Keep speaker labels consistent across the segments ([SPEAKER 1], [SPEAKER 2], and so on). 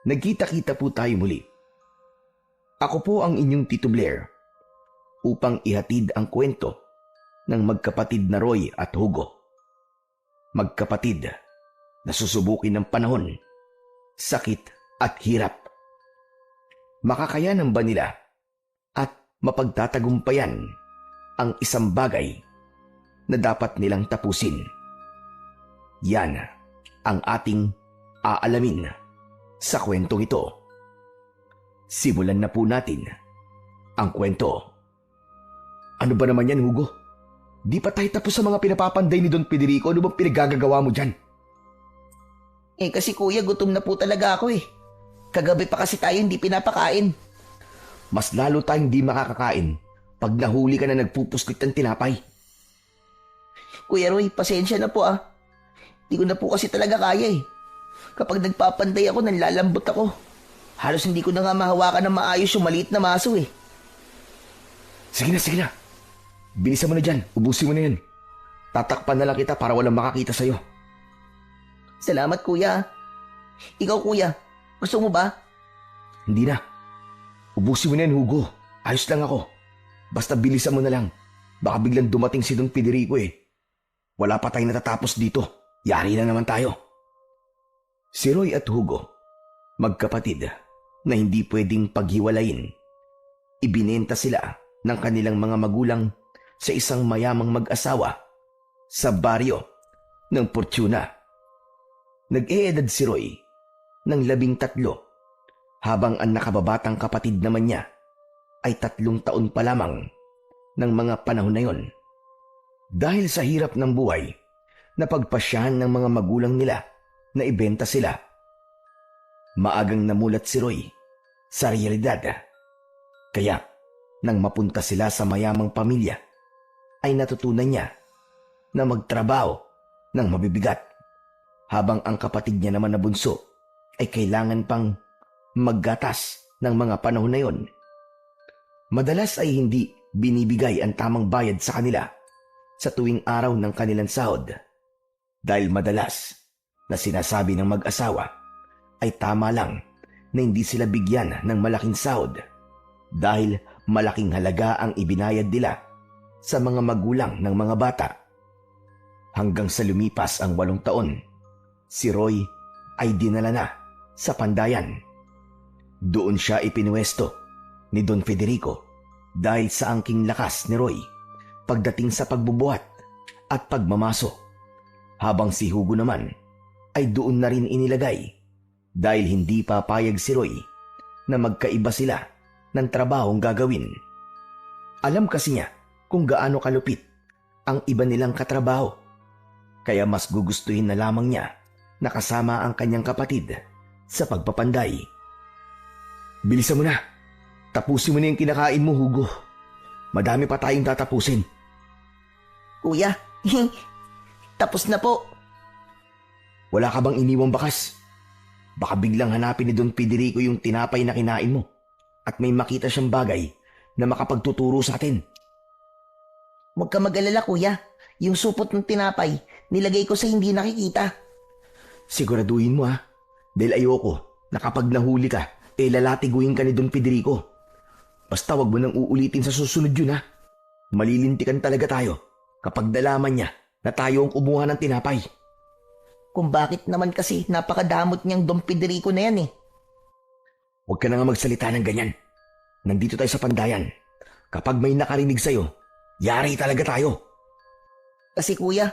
[SPEAKER 1] Nagkita-kita po tayo muli. Ako po ang inyong Tito Blair upang ihatid ang kwento ng magkapatid na Roy at Hugo. Magkapatid na susubukin ng panahon, sakit at hirap. Makakayanan ba nila at mapagtatagumpayan ang isang bagay na dapat nilang tapusin? Yan ang ating aalamin sa kwentong ito. Simulan na po natin ang kwento. Ano ba naman yan, Hugo? Di pa tayo tapos sa mga pinapapanday ni Don Federico. Ano bang pinagagagawa mo dyan?
[SPEAKER 2] Kasi kuya, gutom na po talaga ako eh. Kagabi pa kasi tayo hindi pinapakain.
[SPEAKER 1] Mas lalo tayong di makakakain pag nahuli ka na nagpupuslit ng tinapay.
[SPEAKER 2] Kuya Roy, pasensya na po ah. Di ko na po kasi talaga kaya eh. Kapag nagpapanday ako, nanlalambot ako. Halos hindi ko na nga mahawakan ng maayos yung maliit na maso eh.
[SPEAKER 1] Sige na. Bilisan mo na dyan. Ubusin mo na yun. Tatakpan na lang kita para walang makakita sa'yo.
[SPEAKER 2] Salamat kuya. Ikaw kuya, gusto mo ba?
[SPEAKER 1] Hindi na. Ubusin mo na yan, Hugo. Ayos lang ako. Basta bilisan mo na lang. Baka biglang dumating si Don Federico eh. Wala pa tayong natatapos dito. Yari na naman tayo. Si Roy at Hugo, magkapatid na hindi pwedeng paghiwalayin. Ibinenta sila ng kanilang mga magulang sa isang mayamang mag-asawa sa baryo ng Fortuna. Nag-eedad si Roy ng 13 habang ang nakababatang kapatid naman niya ay 3 taon pa lamang ng mga panahon na yon. Dahil sa hirap ng buhay, napagpasyahan ng mga magulang nila na ibenta sila. Maagang namulat si Roy sa realidad. Kaya nang mapunta sila sa mayamang pamilya, ay natutunan niya na magtrabaho ng mabibigat, habang ang kapatid niya naman na bunso ay kailangan pang maggatas ng mga panahon na yon. Madalas ay hindi binibigay ang tamang bayad sa kanila sa tuwing araw ng kanilang sahod, dahil madalas na sinasabi ng mag-asawa ay tama lang na hindi sila bigyan ng malaking sahod dahil malaking halaga ang ibinayad nila sa mga magulang ng mga bata. Hanggang sa lumipas ang 8 taon, si Roy ay dinala na sa Pandayan. Doon siya ipinwesto ni Don Federico dahil sa angking lakas ni Roy pagdating sa pagbubuhat at pagmamaso, habang si Hugo naman ay doon na rin inilagay dahil hindi papayag si Roy na magkaiba sila ng trabahong gagawin. Alam kasi niya kung gaano kalupit ang iba nilang katrabaho, kaya mas gugustuhin na lamang niya na kasama ang kanyang kapatid sa pagpapanday. Bilisan mo na. Tapusin mo na yung kinakain mo, Hugo. Madami pa tayong tatapusin.
[SPEAKER 2] Kuya, tapos na po.
[SPEAKER 1] Wala ka bang iniwang bakas? Baka biglang hanapin ni Don Federico yung tinapay na kinain mo at may makita siyang bagay na makapagtuturo sa atin.
[SPEAKER 2] Huwag ka mag-alala kuya. Yung supot ng tinapay, nilagay ko sa hindi nakikita.
[SPEAKER 1] Siguraduhin mo ha, dahil ayoko na kapag nahuli ka, lalatiguin ka ni Don Federico. Basta wag mo nang uulitin sa susunod yun ha. Malilintikan talaga tayo kapag nalaman niya na tayo ang kumuha ng tinapay.
[SPEAKER 2] Kung bakit naman kasi napakadamot niyang Don Federico na yan eh.
[SPEAKER 1] Huwag ka na nga magsalita ng ganyan. Nandito tayo sa Pandayan. Kapag may nakarinig sa'yo, yari talaga tayo.
[SPEAKER 2] Kasi kuya,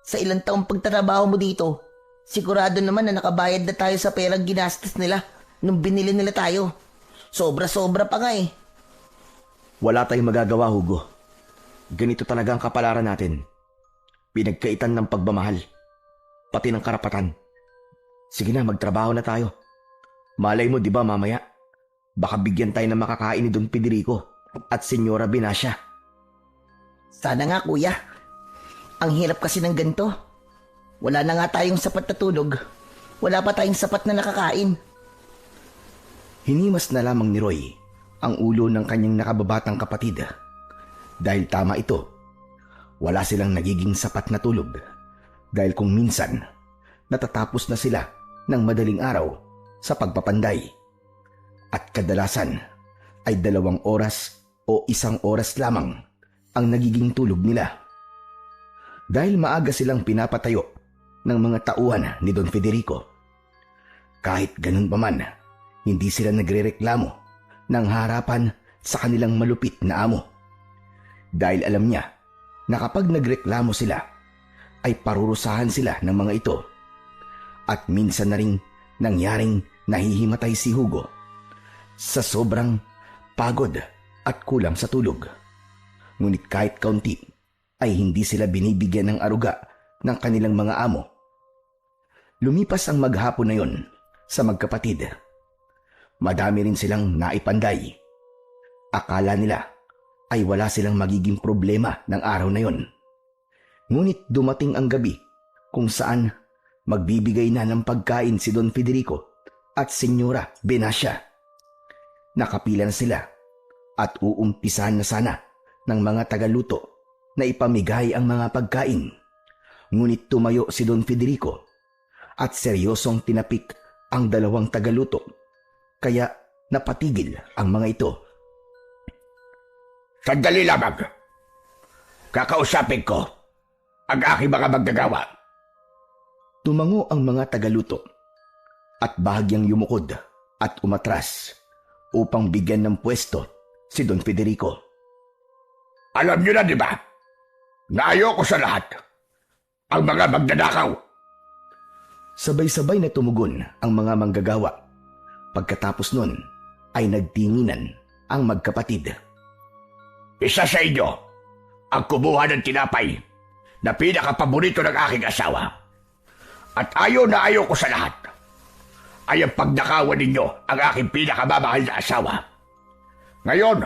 [SPEAKER 2] sa ilang taong pagtatrabaho mo dito, sigurado naman na nakabayad na tayo sa perang ginastos nila nung binili nila tayo. Sobra-sobra pa nga eh.
[SPEAKER 1] Wala tayong magagawa, Hugo. Ganito talaga ang kapalaran natin. Pinagkaitan ng pagmamahal, pati ng karapatan. Sige na, magtrabaho na tayo. Malay mo, di ba mamaya, baka bigyan tayo ng makakain ni Don Federico at Senyora Binacia.
[SPEAKER 2] Sana nga kuya. Ang hirap kasi ng ganito. Wala na nga tayong sapat na tulog. Wala pa tayong sapat na nakakain.
[SPEAKER 1] Hinimas na lamang ni Roy ang ulo ng kanyang nakababatang kapatid. Dahil tama ito, wala silang nagiging sapat na tulog. Dahil kung minsan, natatapos na sila ng madaling araw sa pagpapanday. At kadalasan ay 2 oras o 1 oras lamang ang nagiging tulog nila. Dahil maaga silang pinapatayo ng mga tauhan ni Don Federico. Kahit ganun pa man, hindi sila nagrereklamo ng harapan sa kanilang malupit na amo. Dahil alam niya na kapag nagreklamo sila, ay parurusahan sila ng mga ito. At minsan na rin nangyaring nahihimatay si Hugo sa sobrang pagod at kulang sa tulog. Ngunit kahit kaunti, ay hindi sila binibigyan ng aruga ng kanilang mga amo. Lumipas ang maghapon na yon sa magkapatid. Madami rin silang naipanday. Akala nila ay wala silang magiging problema ng araw na yon. Ngunit dumating ang gabi kung saan magbibigay na ng pagkain si Don Federico at Senyora Benassia. Nakapila na sila at uumpisahan na sana ng mga tagaluto na ipamigay ang mga pagkain. Ngunit tumayo si Don Federico at seryosong tinapik ang 2 tagaluto, kaya napatigil ang mga ito.
[SPEAKER 3] Sandali lamang. Kakausapin ko ang aking mga manggagawa.
[SPEAKER 1] Tumango ang mga tagaluto at bahagyang yumukod at umatras upang bigyan ng pwesto si Don Federico.
[SPEAKER 3] Alam niyo na, di ba, na ayoko sa lahat ang mga magnanakaw.
[SPEAKER 1] Sabay-sabay na tumugon ang mga manggagawa. Pagkatapos nun ay nagtinginan ang magkapatid.
[SPEAKER 3] Isa sa inyo ang kumuha ng tinapay na pinakapaborito ng aking asawa. At ayaw na ayaw ko sa lahat ay ang pagnakawan ninyo ang aking pinakamamahal na asawa. Ngayon,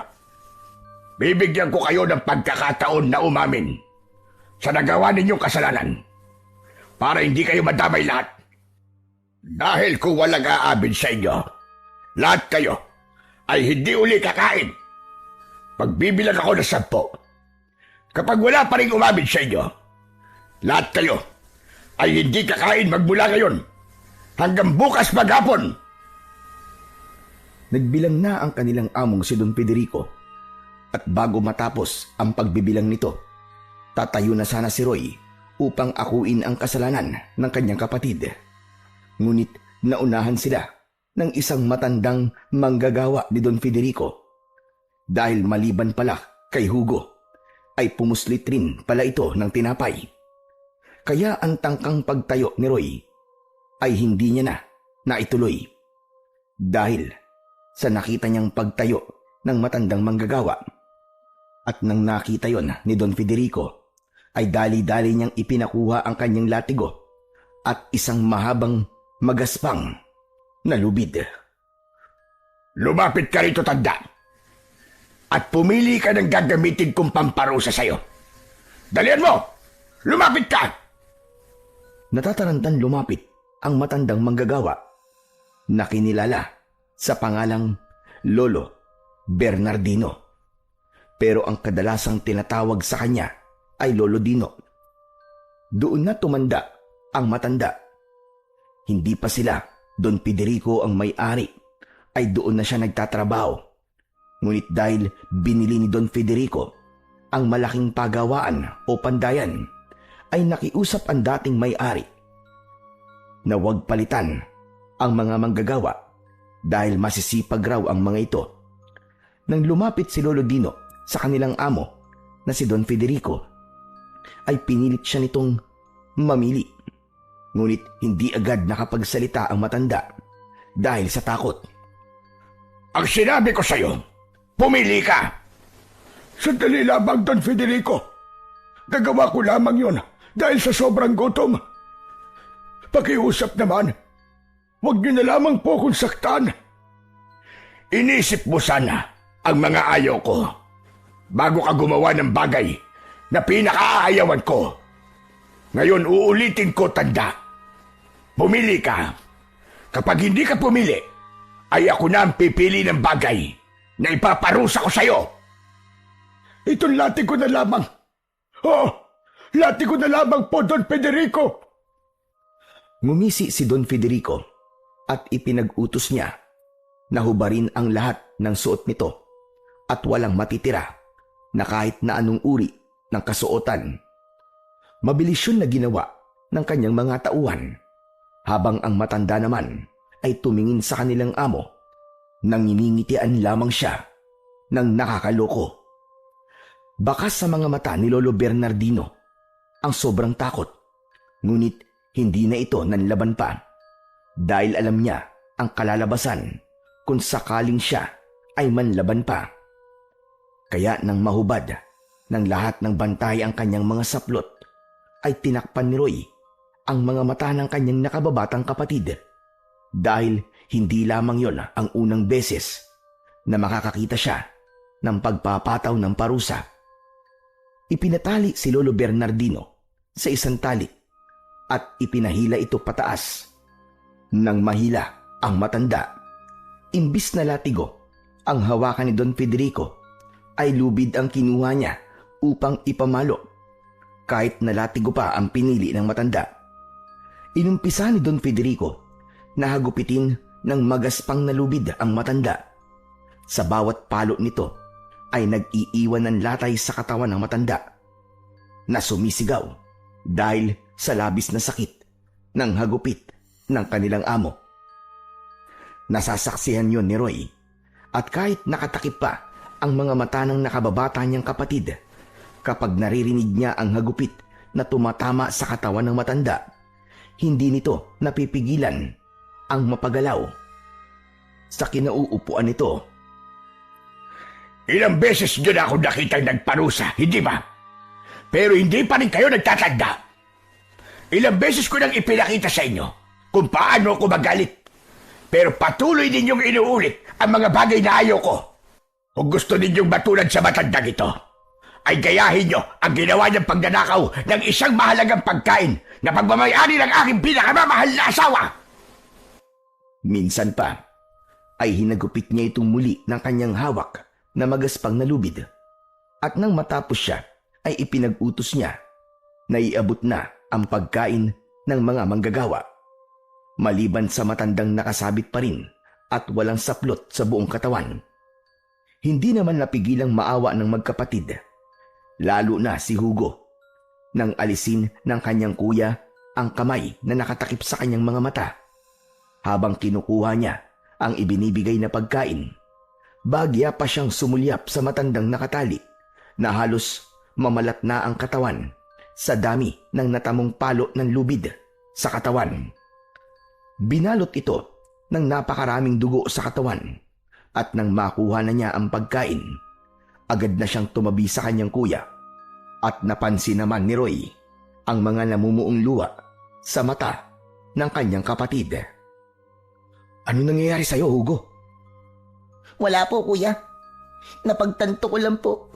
[SPEAKER 3] bibigyan ko kayo ng pagkakataon na umamin sa nagawa ninyong kasalanan para hindi kayo madamay lahat. Dahil kung walang aamin sa inyo, lahat kayo ay hindi uli kakain. Pagbibilang ako ng 10. Kapag wala pa rin umamin sa inyo, lahat kayo ay hindi kakain magmula ngayon hanggang bukas maghapon.
[SPEAKER 1] Nagbilang na ang kanilang among si Don Federico at bago matapos ang pagbibilang nito, tatayo na sana si Roy upang akuin ang kasalanan ng kanyang kapatid. Ngunit naunahan sila ng isang matandang manggagawa ni Don Federico. Dahil maliban pala kay Hugo, ay pumuslit rin pala ito ng tinapay. Kaya ang tangkang pagtayo ni Roy ay hindi niya na naituloy. Dahil sa nakita niyang pagtayo ng matandang manggagawa. At nang nakita yon ni Don Federico, ay dali-dali niyang ipinakuha ang kanyang latigo at isang mahabang magaspang na lubid.
[SPEAKER 3] Lumapit ka rito, tanda, at pumili ka ng gagamitin kong pamparusa sa'yo. Dalian mo! Lumapit ka!
[SPEAKER 1] Natatarantan lumapit ang matandang manggagawa na kinilala sa pangalang Lolo Bernardino. Pero ang kadalasang tinatawag sa kanya ay Lolo Dino. Doon na tumanda ang matanda. Hindi pa sila Don Federico ang may-ari, ay doon na siya nagtatrabaho. Ngunit dahil binili ni Don Federico ang malaking pagawaan o pandayan, ay nakiusap ang dating may-ari na huwag palitan ang mga manggagawa dahil masisipag raw ang mga ito. Nang lumapit si Lolo Dino sa kanilang amo na si Don Federico, ay pinilit siya nitong mamili. Ngunit hindi agad nakapagsalita ang matanda dahil sa takot.
[SPEAKER 3] Ang sinabi ko sa'yo, pumili ka! Sandali lamang, Don Federico. Gagawa ko lamang yun dahil sa sobrang gutom. Pakiusap naman, huwag niyo na lamang po kong saktan. Inisip mo sana ang mga ayaw ko bago ka gumawa ng bagay na pinakaayawan ko. Ngayon uulitin ko, tanda. Pumili ka. Kapag hindi ka pumili, ay ako na ang pipili ng bagay na ipaparusa ko sa'yo. Itong lati ko na lamang. Oh, lati ko na lamang po, Don Federico.
[SPEAKER 1] Ngumisi si Don Federico at ipinag-utos niya na hubarin ang lahat ng suot nito at walang matitira na kahit na anong uri ng kasuotan. Mabilis yun na ginawa ng kanyang mga tauhan, habang ang matanda naman ay tumingin sa kanilang amo nang iningitian lamang siya ng nakakaloko. Baka sa mga mata ni Lolo Bernardino ang sobrang takot, ngunit hindi na ito nanlaban pa dahil alam niya ang kalalabasan kung sakaling siya ay manlaban pa. Kaya nang mahubad ng lahat ng bantay ang kanyang mga saplot, ay tinakpan ni Roy ang mga mata ng kanyang nakababatang kapatid dahil hindi lamang yon ang unang beses na makakakita siya ng pagpapataw ng parusa. Ipinatali si Lolo Bernardino sa isang tali at ipinahila ito pataas. Nang mahila ang matanda, imbis na latigo ang hawakan ni Don Federico, ay lubid ang kinuha niya upang ipamalo, kahit na latigo pa ang pinili ng matanda. Inumpisa ni Don Federico na hagupitin ng magaspang na lubid ang matanda. Sa bawat palo nito ay nag-iiwan ng latay sa katawan ng matanda na sumisigaw dahil sa labis na sakit ng hagupit ng kanilang amo. Nasasaksihan yon ni Roy, at kahit nakatakip pa ang mga mata ng nakababata niyang kapatid kapag naririnig niya ang hagupit na tumatama sa katawan ng matanda, hindi nito napipigilan ang mapagalaw. Sa kinauupuan nito,
[SPEAKER 3] Ilang beses nyo na ako nakitang nagparusa, hindi ba? Pero hindi pa rin kayo nagtatanda. Ilang beses ko nang ipinakita sa inyo kung paano ako magalit. Pero patuloy ninyong inuulit ang mga bagay na ayaw ko. Kung gusto ninyong matulad sa matandang ito, ay gayahin nyo ang ginawa niyang pagnanakaw ng isang mahalagang pagkain na pagmamayari ng aking pinakamamahal na asawa.
[SPEAKER 1] minsan pa ay hinagupit niya itong muli ng kanyang hawak na magaspang na lubid. At nang matapos siya, ay ipinag-utos niya na iabot na ang pagkain ng mga manggagawa. Maliban sa matandang nakasabit pa rin at walang saplot sa buong katawan. Hindi naman napigilang maawa ng magkapatid, lalo na si Hugo, nang alisin ng kanyang kuya ang kamay na nakatakip sa kanyang mga mata habang kinukuha niya ang ibinibigay na pagkain. Bagya pa siyang sumulyap sa matandang nakatali na halos mamalat na ang katawan sa dami ng natamong palo ng lubid sa katawan. Binalot ito ng napakaraming dugo sa katawan at nang makuha na niya ang pagkain, agad na siyang tumabi sa kanyang kuya at napansin naman ni Roy ang mga namumuong luha sa mata ng kanyang kapatid. Ano nangyayari sa'yo, Hugo?
[SPEAKER 2] Wala po, kuya. Napagtanto ko lang po.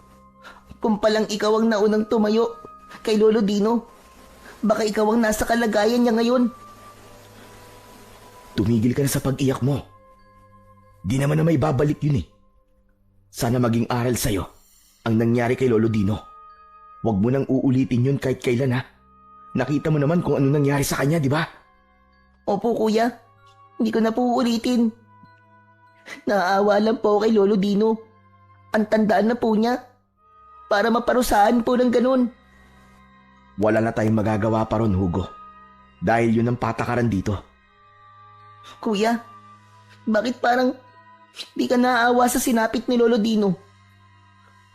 [SPEAKER 2] Kung palang ikaw ang naunang tumayo kay Lolo Dino, baka ikaw ang nasa kalagayan niya ngayon.
[SPEAKER 1] Tumigil ka na sa pag-iyak mo. Di naman na may babalik yun eh. Sana maging aral sa'yo ang nangyari kay Lolo Dino. Huwag mo nang uulitin yun kahit kailan ha. Nakita mo naman kung ano nangyari sa kanya, di ba?
[SPEAKER 2] Opo, kuya. Hindi ko na po uulitin. Naaawa lang po kay Lolo Dino. Ang tandaan na po niya. Para maparusahan po ng ganun.
[SPEAKER 1] Wala na tayong magagawa pa ron, Hugo. Dahil yun ang patakaran dito.
[SPEAKER 2] Kuya, bakit parang di ka naaawa sa sinapit ni Lolo Dino?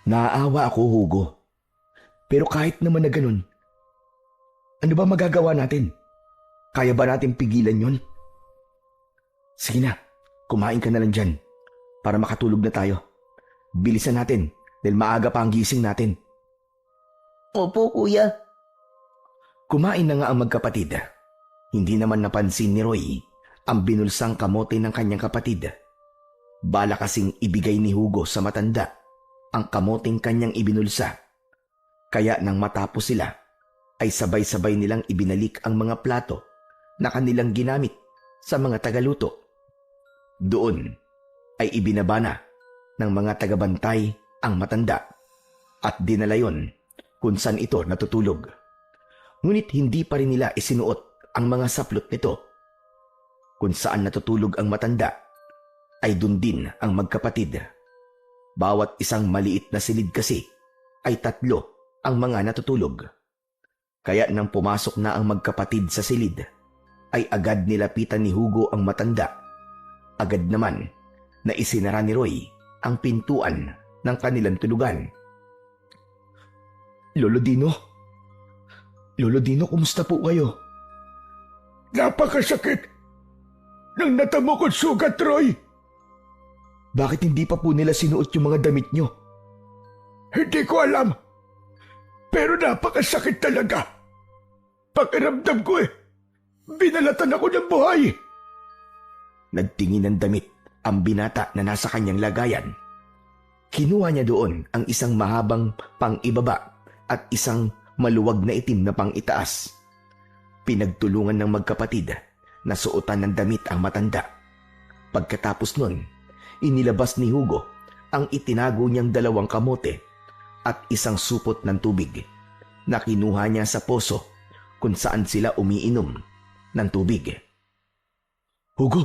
[SPEAKER 1] Naaawa ako, Hugo. Pero kahit naman na ganun, ano ba magagawa natin? Kaya ba natin pigilan yon? Sige na, kumain ka na lang dyan para makatulog na tayo. Bilisan natin dahil maaga pa ang gising natin.
[SPEAKER 2] Opo, kuya.
[SPEAKER 1] Kumain na nga ang magkapatid. Hindi naman napansin ni Roy ang binulsang kamote ng kanyang kapatid. Bala kasing ibigay ni Hugo sa matanda ang kamoteng kanyang ibinulsa. Kaya nang matapos sila, ay sabay-sabay nilang ibinalik ang mga plato na kanilang ginamit sa mga tagaluto. Doon ay ibinaba na ng mga tagabantay ang matanda at dinala yon kung saan ito natutulog. Ngunit hindi pa rin nila isinuot ang mga saplot nito. Kung saan natutulog ang matanda, ay dun din ang magkapatid. Bawat isang maliit na silid kasi ay 3 ang mga natutulog. Kaya nang pumasok na ang magkapatid sa silid, ay agad nilapitan ni Hugo ang matanda. Agad naman na isinara ni Roy ang pintuan ng kanilang tulugan. Lolo Dino, kumusta po kayo?
[SPEAKER 3] Napakasakit nang natamo kong sugat, Roy.
[SPEAKER 1] Bakit hindi pa po nila sinuot yung mga damit nyo?
[SPEAKER 3] Hindi ko alam. Pero napakasakit talaga. Pakiramdam ko binalatan ako ng buhay.
[SPEAKER 1] Nagtingin ng damit ang binata na nasa kanyang lagayan. Kinuha niya doon ang isang mahabang pang-ibaba at isang maluwag na itim na pang-itaas. Pinagtulungan ng magkapatid na suotan ng damit ang matanda. Pagkatapos nun, inilabas ni Hugo ang itinago niyang 2 kamote at isang supot ng tubig na kinuha niya sa poso kung saan sila umiinom ng tubig. Hugo,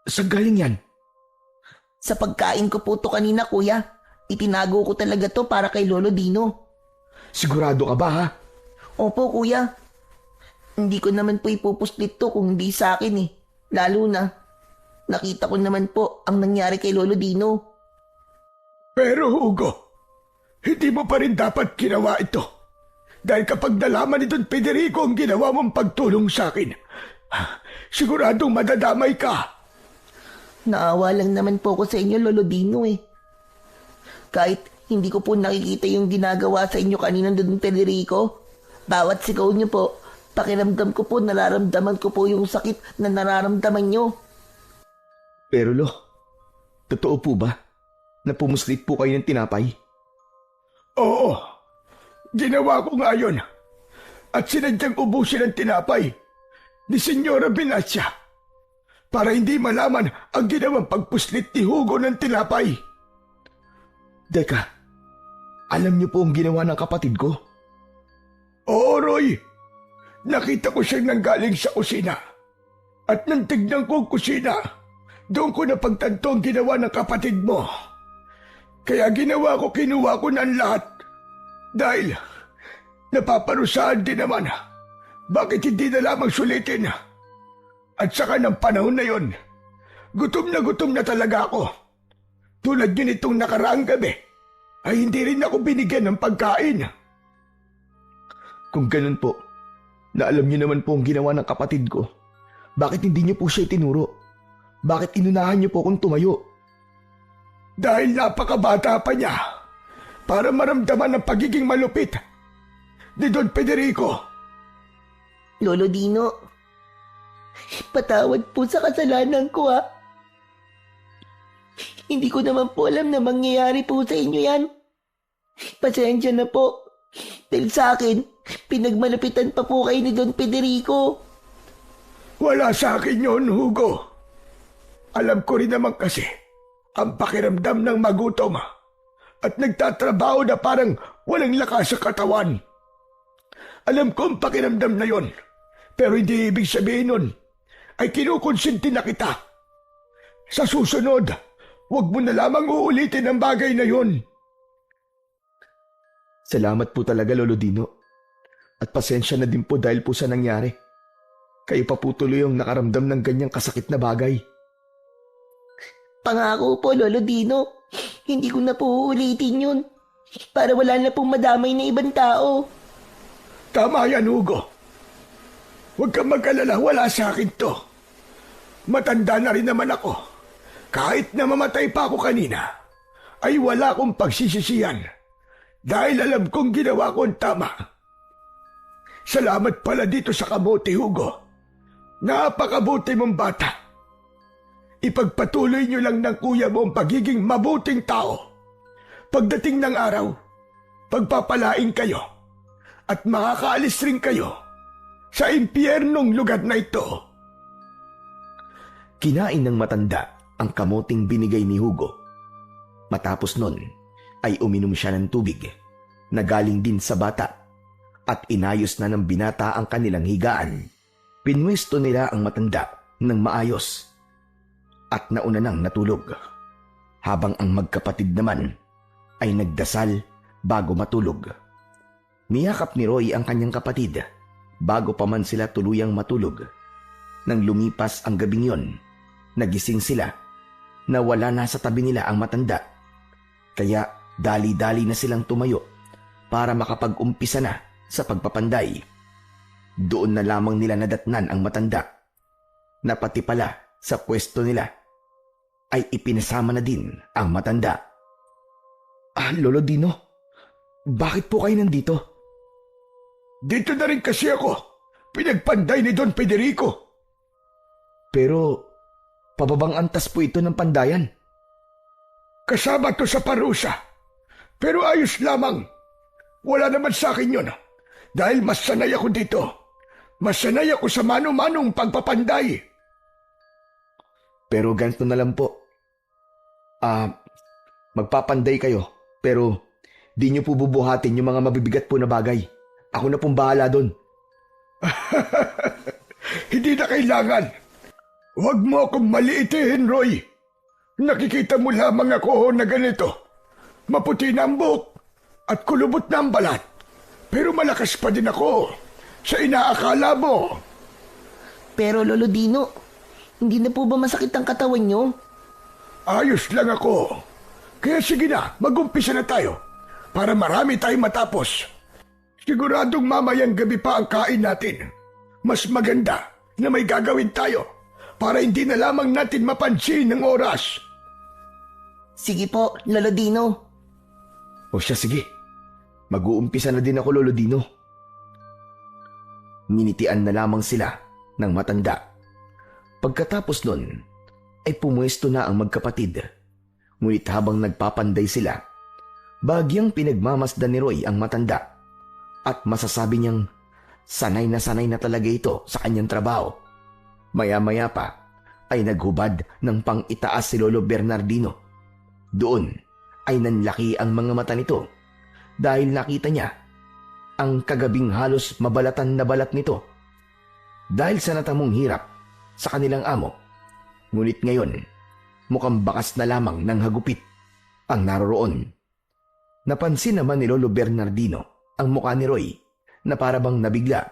[SPEAKER 1] saan galing yan?
[SPEAKER 2] Sa pagkain ko po to kanina, kuya. Itinago ko talaga to para kay Lolo Dino.
[SPEAKER 1] Sigurado ka ba, ha?
[SPEAKER 2] Opo, kuya. Hindi ko naman po ipupuslit to kung hindi sa akin eh. Lalo na, nakita ko naman po ang nangyari kay Lolo Dino.
[SPEAKER 3] Pero Hugo, hindi mo pa rin dapat ginawa ito. Dahil kapag nalaman ni Don Federico ang ginawa mong pagtulong sa akin, siguradong madadamay ka.
[SPEAKER 2] Naawa lang naman po ko sa inyo, Lolo Dino eh. Kahit hindi ko po nakikita yung ginagawa sa inyo kanina Don Federico, bawat sigaw niyo po, pakiramdam ko po, nararamdaman ko po yung sakit na nararamdaman niyo.
[SPEAKER 1] Pero totoo po ba na pumuslit po kayo ng tinapay?
[SPEAKER 3] Oo, ginawa ko nga yun. At sinadyang ubusin ang tinapay ni Senyora Binacia para hindi malaman ang ginawang pagpuslit ni Hugo ng tinapay.
[SPEAKER 1] Deka, alam niyo po ang ginawa ng kapatid ko?
[SPEAKER 3] Oo, Roy. Nakita ko siyang nanggaling sa kusina. At nang tignan ko ang kusina, doon ko napagtanto ang ginawa ng kapatid mo. Kaya kinuha ko na ang lahat. Dahil napaparusahan din naman. Bakit hindi na lamang sulitin? At saka ng panahon na yon, gutom na talaga ako. Tulad yun itong nakaraang gabi, ay hindi rin ako binigyan ng pagkain.
[SPEAKER 1] Kung ganun po, na alam niyo naman po ang ginawa ng kapatid ko, bakit hindi niyo po siya itinuro? Bakit inunahan niyo po akong tumayo?
[SPEAKER 3] Dahil napakabata pa niya para maramdaman ang pagiging malupit ni Don Federico.
[SPEAKER 2] Lolo Dino, patawad po sa kasalanan ko ha. Hindi ko naman po alam na mangyayari po sa inyo yan. Pasensya na po. Dahil sa akin, pinagmalapitan pa po kayo ni Don Federico.
[SPEAKER 3] Wala sa akin yun, Hugo. Alam ko rin naman kasi ang pakiramdam ng magutom at nagtatrabaho na parang walang lakas sa katawan. Alam ko ang pakiramdam na yon, pero hindi ibig sabihin nun ay kinukonsinti na kita. Sa susunod, huwag mo na lamang uulitin ang bagay na yon.
[SPEAKER 1] Salamat po talaga, Lolo Dino. At pasensya na din po dahil po sa nangyari. Kayo pa po tuloy yung nakaramdam ng ganyang kasakit na bagay.
[SPEAKER 2] Pangako po, Lolo Dino, hindi ko na po uulitin yun. Para wala na pong madamay na ibang tao.
[SPEAKER 3] Tama yan, Hugo. Huwag kang mag-alala, wala sa akin to. Matanda na rin naman ako. Kahit na mamatay pa ako kanina, ay wala akong pagsisisihan. Dahil alam kong ginawa ko ang tama. Salamat pala dito sa kamote, Hugo. Napakabuti mong bata. Ipagpatuloy niyo lang ng kuya mo ang pagiging mabuting tao. Pagdating ng araw, pagpapalain kayo at makakaalis rin kayo sa impyernong lugar na ito.
[SPEAKER 1] Kinain ng matanda ang kamoting binigay ni Hugo. Matapos nun, ay uminom siya ng tubig na galing din sa bata at inayos na ng binata ang kanilang higaan. Pinwesto nila ang matanda ng maayos at nauna nang natulog, habang ang magkapatid naman ay nagdasal bago matulog. Niyakap ni Roy ang kanyang kapatid bago pa man sila tuluyang matulog. Nang lumipas ang gabing yon, nagising sila na wala na sa tabi nila ang matanda. Kaya dali-dali na silang tumayo para makapag-umpisa na sa pagpapanday. Doon na lamang nila nadatnan ang matanda na pati pala sa pwesto nila ay ipinasama na din ang matanda. Lolo Dino, bakit po kayo nandito?
[SPEAKER 3] Dito na rin kasi ako. Pinagpanday ni Don Federico.
[SPEAKER 1] Pero pababang antas po ito ng pandayan.
[SPEAKER 3] Kasama to sa parusa. Pero ayos lamang. Wala naman sa akin yun. Dahil mas sanay ako dito. Mas sanay ako sa mano-manong pagpapanday.
[SPEAKER 1] Pero ganito na lang po. Magpapanday kayo, pero di nyo po bubuhatin yung mga mabibigat po na bagay. Ako na pong bahala doon.
[SPEAKER 3] Hindi na kailangan. Huwag mo akong maliitin, Roy. Nakikita mo lamang ako na ganito. Maputi na ang buhok at kulubot na ang balat. Pero malakas pa din ako sa inaakala mo.
[SPEAKER 2] Pero Lolo Dino, hindi na po ba masakit ang katawan nyo?
[SPEAKER 3] Ayos lang ako. Kaya sige na, mag-umpisa na tayo para marami tayong matapos. Siguradong mamayang gabi pa ang kain natin. Mas maganda na may gagawin tayo para hindi na lamang natin mapansin ng oras.
[SPEAKER 2] Sige po, Lolo Dino.
[SPEAKER 1] O siya, sige. Mag-uumpisa na din ako, Lolo Dino. Nginitian na lamang sila ng matanda. Pagkatapos nun, ay pumuesto na ang magkapatid. Ngunit habang nagpapanday sila, bagyang pinagmamasdan ni Roy ang matanda at masasabi niyang sanay na talaga ito sa kanyang trabaho. Maya-maya pa ay naghubad ng pang-itaas si Lolo Bernardino. Doon ay nanlaki ang mga mata nito dahil nakita niya ang kagabing halos mabalatan na balat nito dahil sa natamong hirap sa kanilang amo. Ngunit ngayon, mukhang bakas na lamang ng hagupit ang naroroon. Napansin naman ni Lolo Bernardino ang mukha ni Roy na parabang nabigla.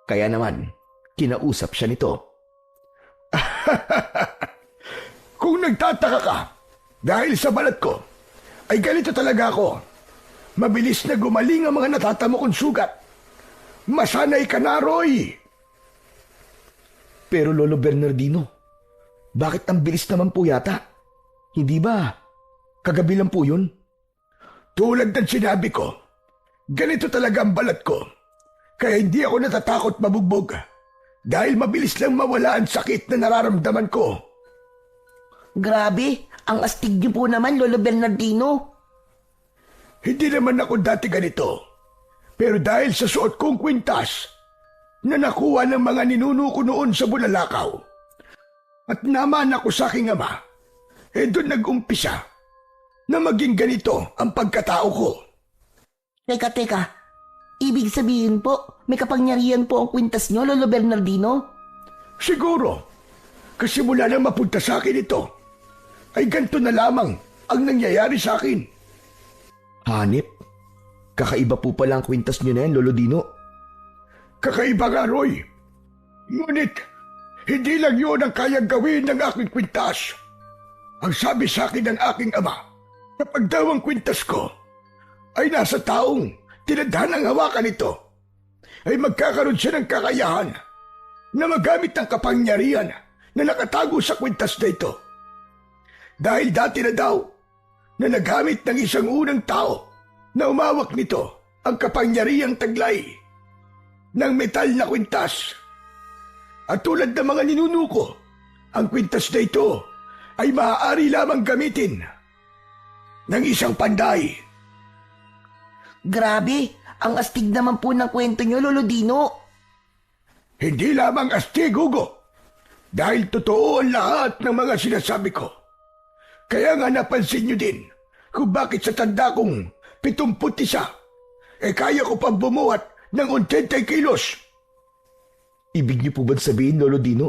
[SPEAKER 1] Kaya naman, kinausap siya nito.
[SPEAKER 3] Kung nagtataka ka, dahil sa balat ko, ay ganito talaga ako. Mabilis na gumaling ang mga natatamo kong sugat. Masanay ka na, Roy.
[SPEAKER 1] Pero Lolo Bernardino, bakit ang bilis naman po yata? Hindi ba kagabi lang po yun?
[SPEAKER 3] Tulad ng sinabi ko, ganito talaga ang balat ko. Kaya hindi ako natatakot mabugbog. Dahil mabilis lang mawala ang sakit na nararamdaman ko.
[SPEAKER 2] Grabe, ang astig niyo po naman, Lolo Bernardino.
[SPEAKER 3] Hindi naman ako dati ganito. Pero dahil sa suot kong kwintas na nakuha ng mga ninuno ko noon sa Bulalakaw at naman ako sa aking ama, doon nag-umpisa na maging ganito ang pagkatao ko.
[SPEAKER 2] Teka. Ibig sabihin po, may kapangyarihan po ang kwintas niyo, Lolo Bernardino?
[SPEAKER 3] Siguro, kasi mula nang mapunta sa akin ito, ay ganito na lamang ang nangyayari sa akin.
[SPEAKER 1] Hanip, kakaiba po pala ang kwintas niyo na yan, Lolo Dino.
[SPEAKER 3] Kakaiba nga, Roy. Ngunit, hindi lang yun ang kayang gawin ng aking kwintas. Ang sabi sa akin ng aking ama, kapag daw ang kwintas ko ay nasa taong tinadhanang hawakan nito, ay magkakaroon siya ng kakayahan na magamit ng kapangyarihan na nakatago sa kwintas na ito. Dahil dati na daw na nagamit ng isang unang tao na umawak nito ang kapangyarihang taglay ng metal na kwintas. At tulad ng mga ninuno ko, ang kwintas na ito ay maaari lamang gamitin ng isang panday.
[SPEAKER 2] Grabe, ang astig naman po ng kwento niyo, Lolo Dino.
[SPEAKER 3] Hindi lamang astig, Hugo. Dahil totoo ang lahat ng mga sinasabi ko. Kaya nga napansin niyo din kung bakit sa tanda kong 71, kaya ko pang bumuhat ng 80 kilos.
[SPEAKER 1] Ibig niyo po ba sabihin, Lolo Dino,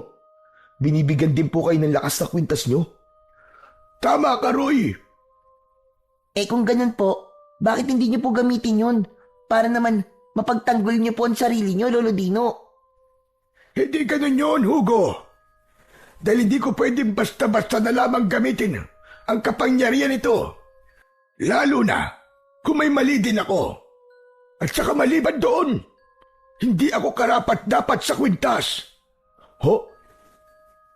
[SPEAKER 1] binibigyan din po kayo ng lakas na kwintas nyo.
[SPEAKER 3] Tama ka, Roy.
[SPEAKER 2] Kung ganun po, bakit hindi niyo po gamitin yun? Para naman mapagtanggol niyo po ang sarili niyo, Lolo Dino.
[SPEAKER 3] Hindi ganun yun, Hugo. Dahil hindi ko pwedeng basta-basta na lamang gamitin ang kapangyarihan nito. Lalo na kung may mali din ako. At saka maliban doon, hindi ako karapat-dapat sa kwintas.
[SPEAKER 1] Ho?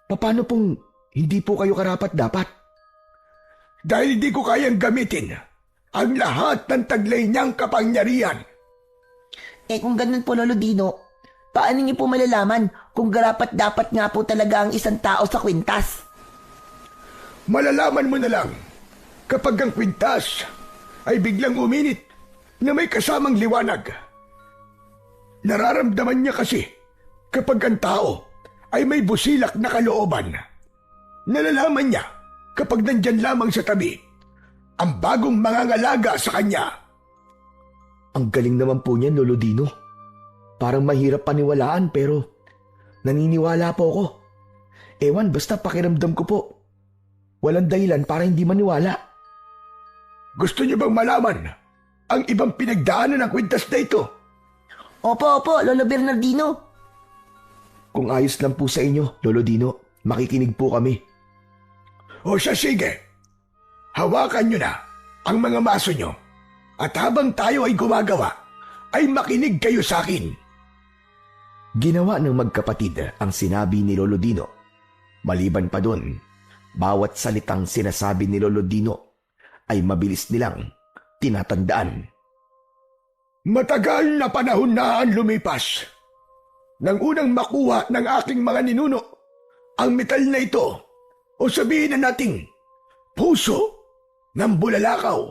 [SPEAKER 1] Paano pong hindi po kayo karapat-dapat?
[SPEAKER 3] Dahil hindi ko kayang gamitin ang lahat ng taglay niyang kapangyarihan.
[SPEAKER 2] Kung ganun po, Lolo Dino, paano niyo po malalaman kung karapat-dapat nga po talaga ang isang tao sa kwintas?
[SPEAKER 3] Malalaman mo na lang kapag ang kwintas ay biglang uminit na may kasamang liwanag. Nararamdaman niya kasi kapag ang tao ay may busilak na kalooban. Nalalaman niya kapag nandyan lamang sa tabi ang bagong mangangalaga sa kanya.
[SPEAKER 1] Ang galing naman po niyan, Lolo Dino. Parang mahirap paniwalaan pero naniniwala po ako. Ewan, basta pakiramdam ko po. Walang dahilan para hindi maniwala.
[SPEAKER 3] Gusto niyo bang malaman ang ibang pinagdaanan ng kwintas na ito?
[SPEAKER 2] Opo, Lolo Bernardino.
[SPEAKER 1] Kung ayos lang po sa inyo, Lolo Dino, makikinig po kami.
[SPEAKER 3] O siya, sige. Hawakan niyo na ang mga maso niyo. At habang tayo ay gumagawa, ay makinig kayo sa akin.
[SPEAKER 1] Ginawa ng magkapatid ang sinabi ni Lolo Dino. Maliban pa doon, bawat salitang sinasabi ni Lolo Dino ay mabilis nilang tinatandaan.
[SPEAKER 3] Matagal na panahon na ang lumipas. Nang unang makuha ng aking mga ninuno ang metal na ito, o sabihin na nating puso ng bulalakaw.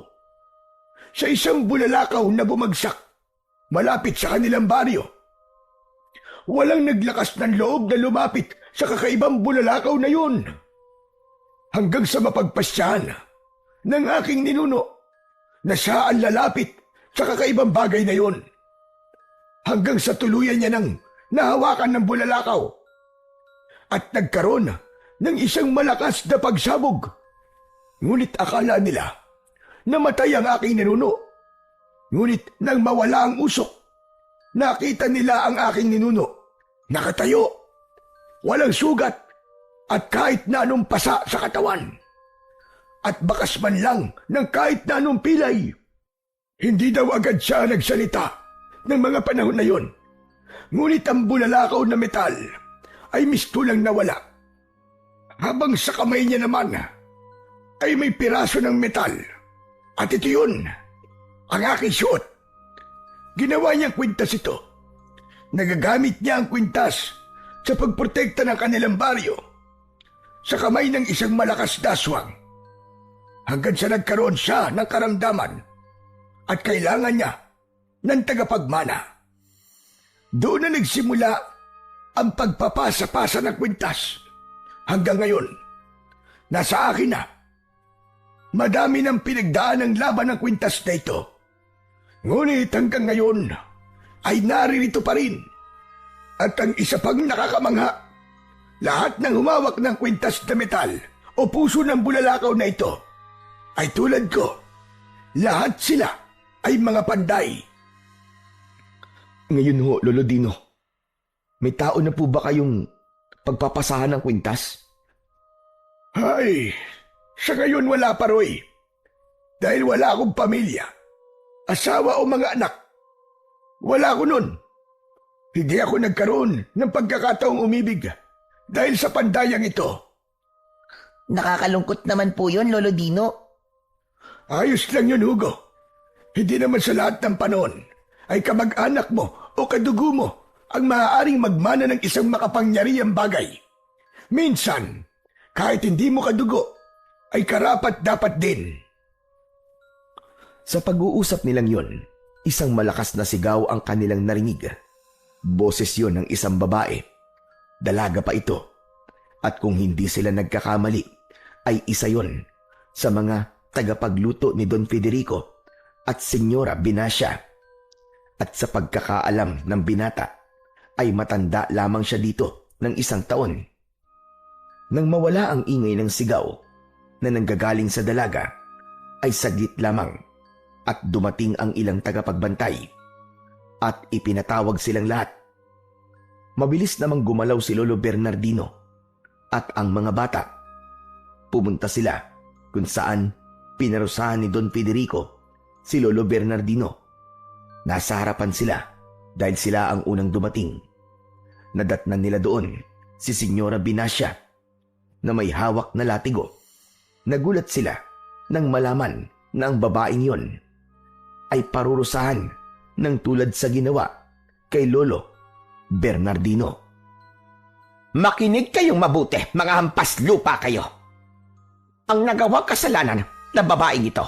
[SPEAKER 3] Sa isang bulalakaw na bumagsak malapit sa kanilang baryo. Walang naglakas ng loob na lumapit sa kakaibang bulalakaw na yun. Hanggang sa mapagpasyahan ng aking ninuno na siya ang lalapit sa kakaibang bagay na yun. Hanggang sa tuluyan niya nang nahawakan ng bulalakaw at nagkaroon ng isang malakas na pagsabog. Ngunit akala nila namatay ang aking ninuno. Ngunit nang mawala ang usok, nakita nila ang aking ninuno. Nakatayo, walang sugat, at kahit na anong pasa sa katawan. At bakas man lang ng kahit na anong pilay. Hindi daw agad siya nagsalita ng mga panahon na yon. Ngunit ang bulalakaw na metal ay mistulang nawala. Habang sa kamay niya naman ay may piraso ng metal. At ito yun, ang aking suot. Ginawa niyang kwintas ito. Nagagamit niya ang kwintas sa pagprotekta ng kanilang baryo sa kamay ng isang malakas na aswang. Hanggang sa nagkaroon siya ng karamdaman at kailangan niya ng tagapagmana. Doon na nagsimula ang pagpapasa-pasa ng kwintas. Hanggang ngayon, nasa akin na. Madami ng pinagdaan ng laban ng kwintas na ito. Ngunit hanggang ngayon ay naririto pa rin. At ang isa pang nakakamangha, lahat ng humawak ng kwintas na metal o puso ng bulalakaw na ito ay tulad ko. Lahat sila ay mga panday.
[SPEAKER 1] Ngayon ho, Lolo Dino, may tao na po ba kayong pagpapasahan ng kwintas?
[SPEAKER 3] Ay, sa ngayon wala pa, Roy. Dahil wala akong pamilya, asawa o mga anak. Wala ko nun. Hindi ako nagkaroon ng pagkakataong umibig dahil sa pandayang ito.
[SPEAKER 2] Nakakalungkot naman po yun, Lolo Dino.
[SPEAKER 3] Ayos lang yun, Hugo. Hindi naman sa lahat ng panahon ay kamag-anak mo o kadugo mo ang maaaring magmana ng isang makapangyarihang bagay. Minsan, kahit hindi mo kadugo, ay karapat-dapat din.
[SPEAKER 1] Sa pag-uusap nilang yun, isang malakas na sigaw ang kanilang narinig. Boses yun ng isang babae. Dalaga pa ito. At kung hindi sila nagkakamali, ay isa yon sa mga tagapagluto ni Don Federico at Senyora Binacia. At sa pagkakaalam ng binata, ay matanda lamang siya dito ng 1 taon. Nang mawala ang ingay ng sigaw na nanggagaling sa dalaga, ay saglit lamang at dumating ang ilang tagapagbantay at ipinatawag silang lahat. Mabilis namang gumalaw si Lolo Bernardino at ang mga bata. Pumunta sila kung saan pinarusahan ni Don Federico si Lolo Bernardino. Nasa harapan sila dahil sila ang unang dumating. Nadatnan nila doon si Senyora Binacia na may hawak na latigo. Nagulat sila nang malaman na ang babaeng yon ay parurusahan ng tulad sa ginawa kay Lolo Bernardino.
[SPEAKER 3] Makinig kayong mabuti, mga hampas lupa kayo. Ang nagawang kasalanan ng babaeng ito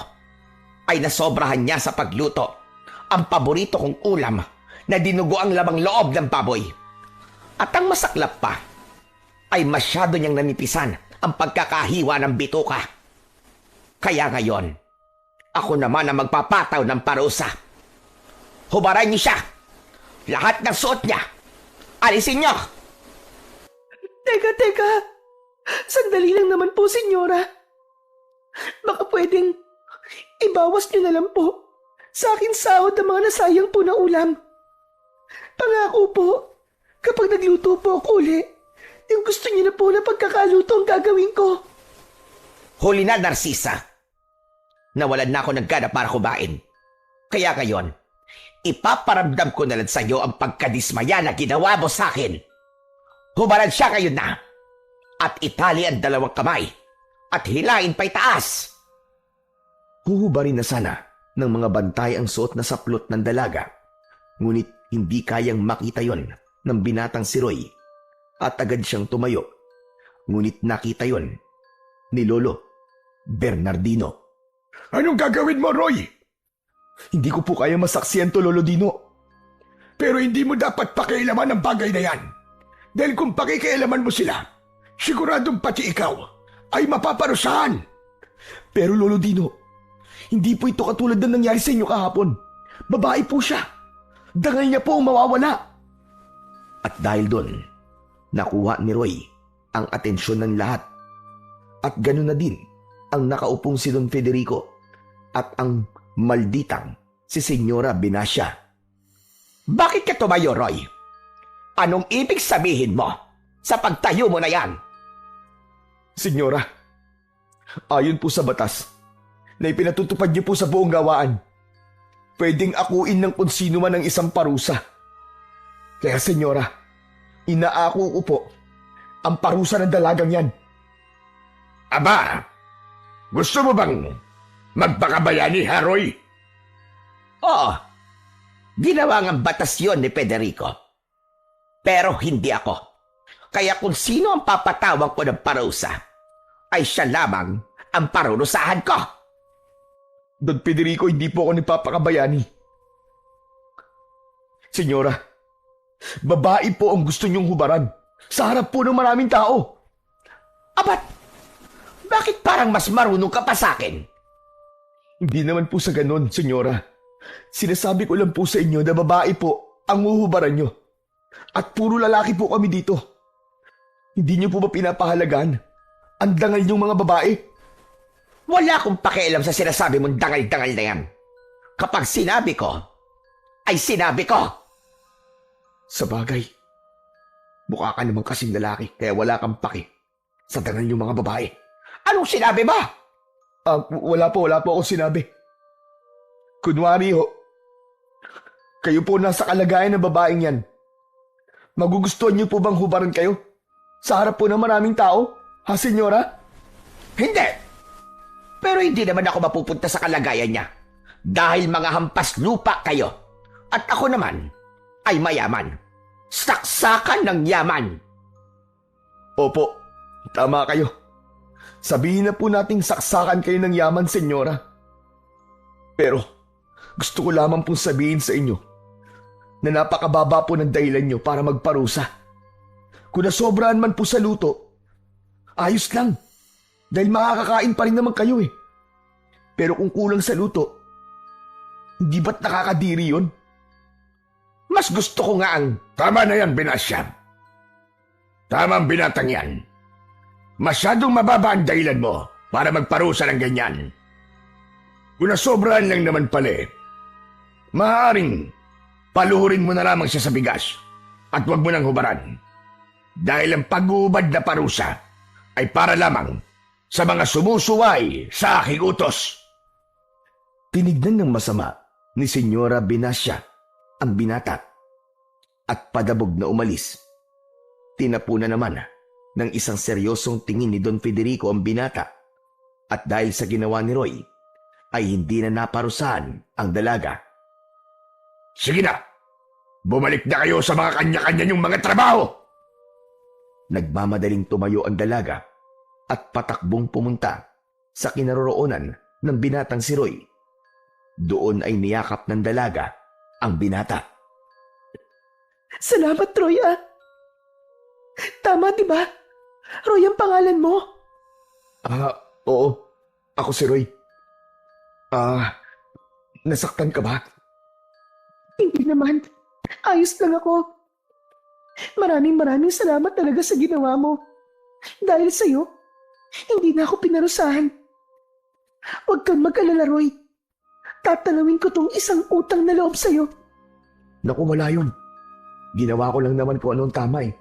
[SPEAKER 3] ay nasobrahan niya sa pagluto ang paborito kong ulam na dinugo ang lamang loob ng baboy. At ang masaklap pa ay masyado niyang nanipisan ang pagkakahiwa ng bituka. Kaya ngayon, ako naman ang magpapataw ng parusa. Hubaran niyo siya. Lahat ng suot niya. Alisin niyo.
[SPEAKER 2] Teka. Sandali lang naman po, senyora. Baka pwedeng ibawas niyo na lang po sa akin sahod ang mga nasayang po na ulam. Pangako po, kapag nagluto po ako uli, yung gusto niyo na po na pagkakaluto ang gagawin ko.
[SPEAKER 3] Huli na, Narcisa. Nawalan na ako ng gana para kumain. Kaya ngayon, ipaparamdam ko na lang sa iyo ang pagkadismaya na ginawa mo sa akin. Hubaran siya ngayon na at itali ang dalawang kamay at hilain pa'y taas.
[SPEAKER 1] Huhubarin na sana ng mga bantay ang suot na saplot ng dalaga, ngunit hindi kayang makita yon ng binatang si Roy at agad siyang tumayo. Ngunit nakita yon ni Lolo Bernardino.
[SPEAKER 3] Anong gagawin mo, Roy?
[SPEAKER 1] Hindi ko po kaya masaksiyan to, Lolo Dino.
[SPEAKER 3] Pero hindi mo dapat pakialaman ang bagay na yan. Dahil kung pakikialaman mo sila, siguradong pati ikaw ay mapaparusahan.
[SPEAKER 1] Pero Lolo Dino, hindi po ito katulad ng nangyari sa inyo kahapon. Babae po siya. Dangal niya po ang mawawala. At dahil doon, nakuha ni Roy ang atensyon ng lahat. At ganoon na din ang nakaupong si Don Federico at ang malditang si Senyora Binacia.
[SPEAKER 3] Bakit ka tumayo, Roy? Anong ibig sabihin mo sa pagtayo mo na yan?
[SPEAKER 1] Senyora, ayon po sa batas na ipinatutupad niyo po sa buong gawaan, pwedeng akuin ng kung sino man ang isang parusa. Kaya senyora, inaako ko po ang parusa ng dalagang yan.
[SPEAKER 3] Aba, gusto mo bang magpakabayani, ha, Roy? Oo, ginawa ng batas yon ni Federico. Pero hindi ako. Kaya kung sino ang papatawag ko ng parusa, ay siya lamang ang parurusahan ko.
[SPEAKER 1] Don Federico, hindi po ako nagpapakabayani. Senyora, babae po ang gusto niyong hubaran sa harap po ng maraming tao.
[SPEAKER 3] Abat, bakit parang mas marunong ka pa sa akin?
[SPEAKER 1] Hindi naman po sa ganon, senyora. Sinasabi ko lang po sa inyo na babae po ang uhubaran niyo. At puro lalaki po kami dito. Hindi niyo po ba pinapahalagaan ang dangal niyong mga babae?
[SPEAKER 3] Wala akong pakialam sa sinasabi mong dangal-dangal na yan. Kapag sinabi ko, ay sinabi ko.
[SPEAKER 1] Sa bagay, mukha ka naman kasing lalaki kaya wala kang paki sa dangal niyong mga babae.
[SPEAKER 3] Anong sinabi mo?
[SPEAKER 1] Wala po akong sinabi. Kunwari ho, kayo po nasa kalagayan ng babaeng yan. Magugustuhan niyo po bang hubaran kayo? Sa harap po ng maraming tao? Ha, senyora?
[SPEAKER 3] Hindi. Pero hindi naman ako mapupunta sa kalagayan niya. Dahil mga hampas lupa kayo. At ako naman ay mayaman. Saksakan ng yaman.
[SPEAKER 1] Opo, tama kayo. Sabihin na po nating saksakan kayo ng yaman, senyora. Pero gusto ko lamang pong sabihin sa inyo na napakababa po ng dahilan nyo para magparusa. Kung nasobrahan man po sa luto, ayos lang. Dahil makakakain pa rin naman kayo eh. Pero kung kulang sa luto, hindi ba't nakakadiri yun?
[SPEAKER 3] Mas gusto ko nga ang... Tama na yan, Binacia. Tama ang binatang yan. Masyadong mababa ang dahilan mo para magparusa ng ganyan. Kung nasobrahan lang naman pala maaaring paluhurin mo na lamang siya sa bigas at huwag mo nang hubaran. Dahil ang pag-uubad na parusa ay para lamang sa mga sumusuway sa aking utos.
[SPEAKER 1] Tinignan ng masama ni Senyora Benassia ang binata at padabog na umalis. Tinapuna naman ng isang seryosong tingin ni Don Federico ang binata at dahil sa ginawa ni Roy ay hindi na naparusahan ang dalaga.
[SPEAKER 3] Sige na, bumalik na kayo sa mga kanya-kanya niyong mga trabaho.
[SPEAKER 1] Nagmamadaling tumayo ang dalaga at patakbong pumunta sa kinaroroonan ng binatang si Roy. Doon ay niyakap ng dalaga ang binata.
[SPEAKER 2] Salamat, Roy, ah. Tama, di ba? Roy ang pangalan mo.
[SPEAKER 1] Oo. Ako si Roy. Nasaktan ka ba?
[SPEAKER 2] Hindi naman. Ayos lang ako. Maraming salamat talaga sa ginawa mo. Dahil sa'yo, hindi na ako pinarusahan. Huwag kang mag-alala, Roy. Tatanawin ko tong isang utang na loob sa'yo.
[SPEAKER 1] Naku, wala yun. Ginawa ko lang naman kung anong tama eh.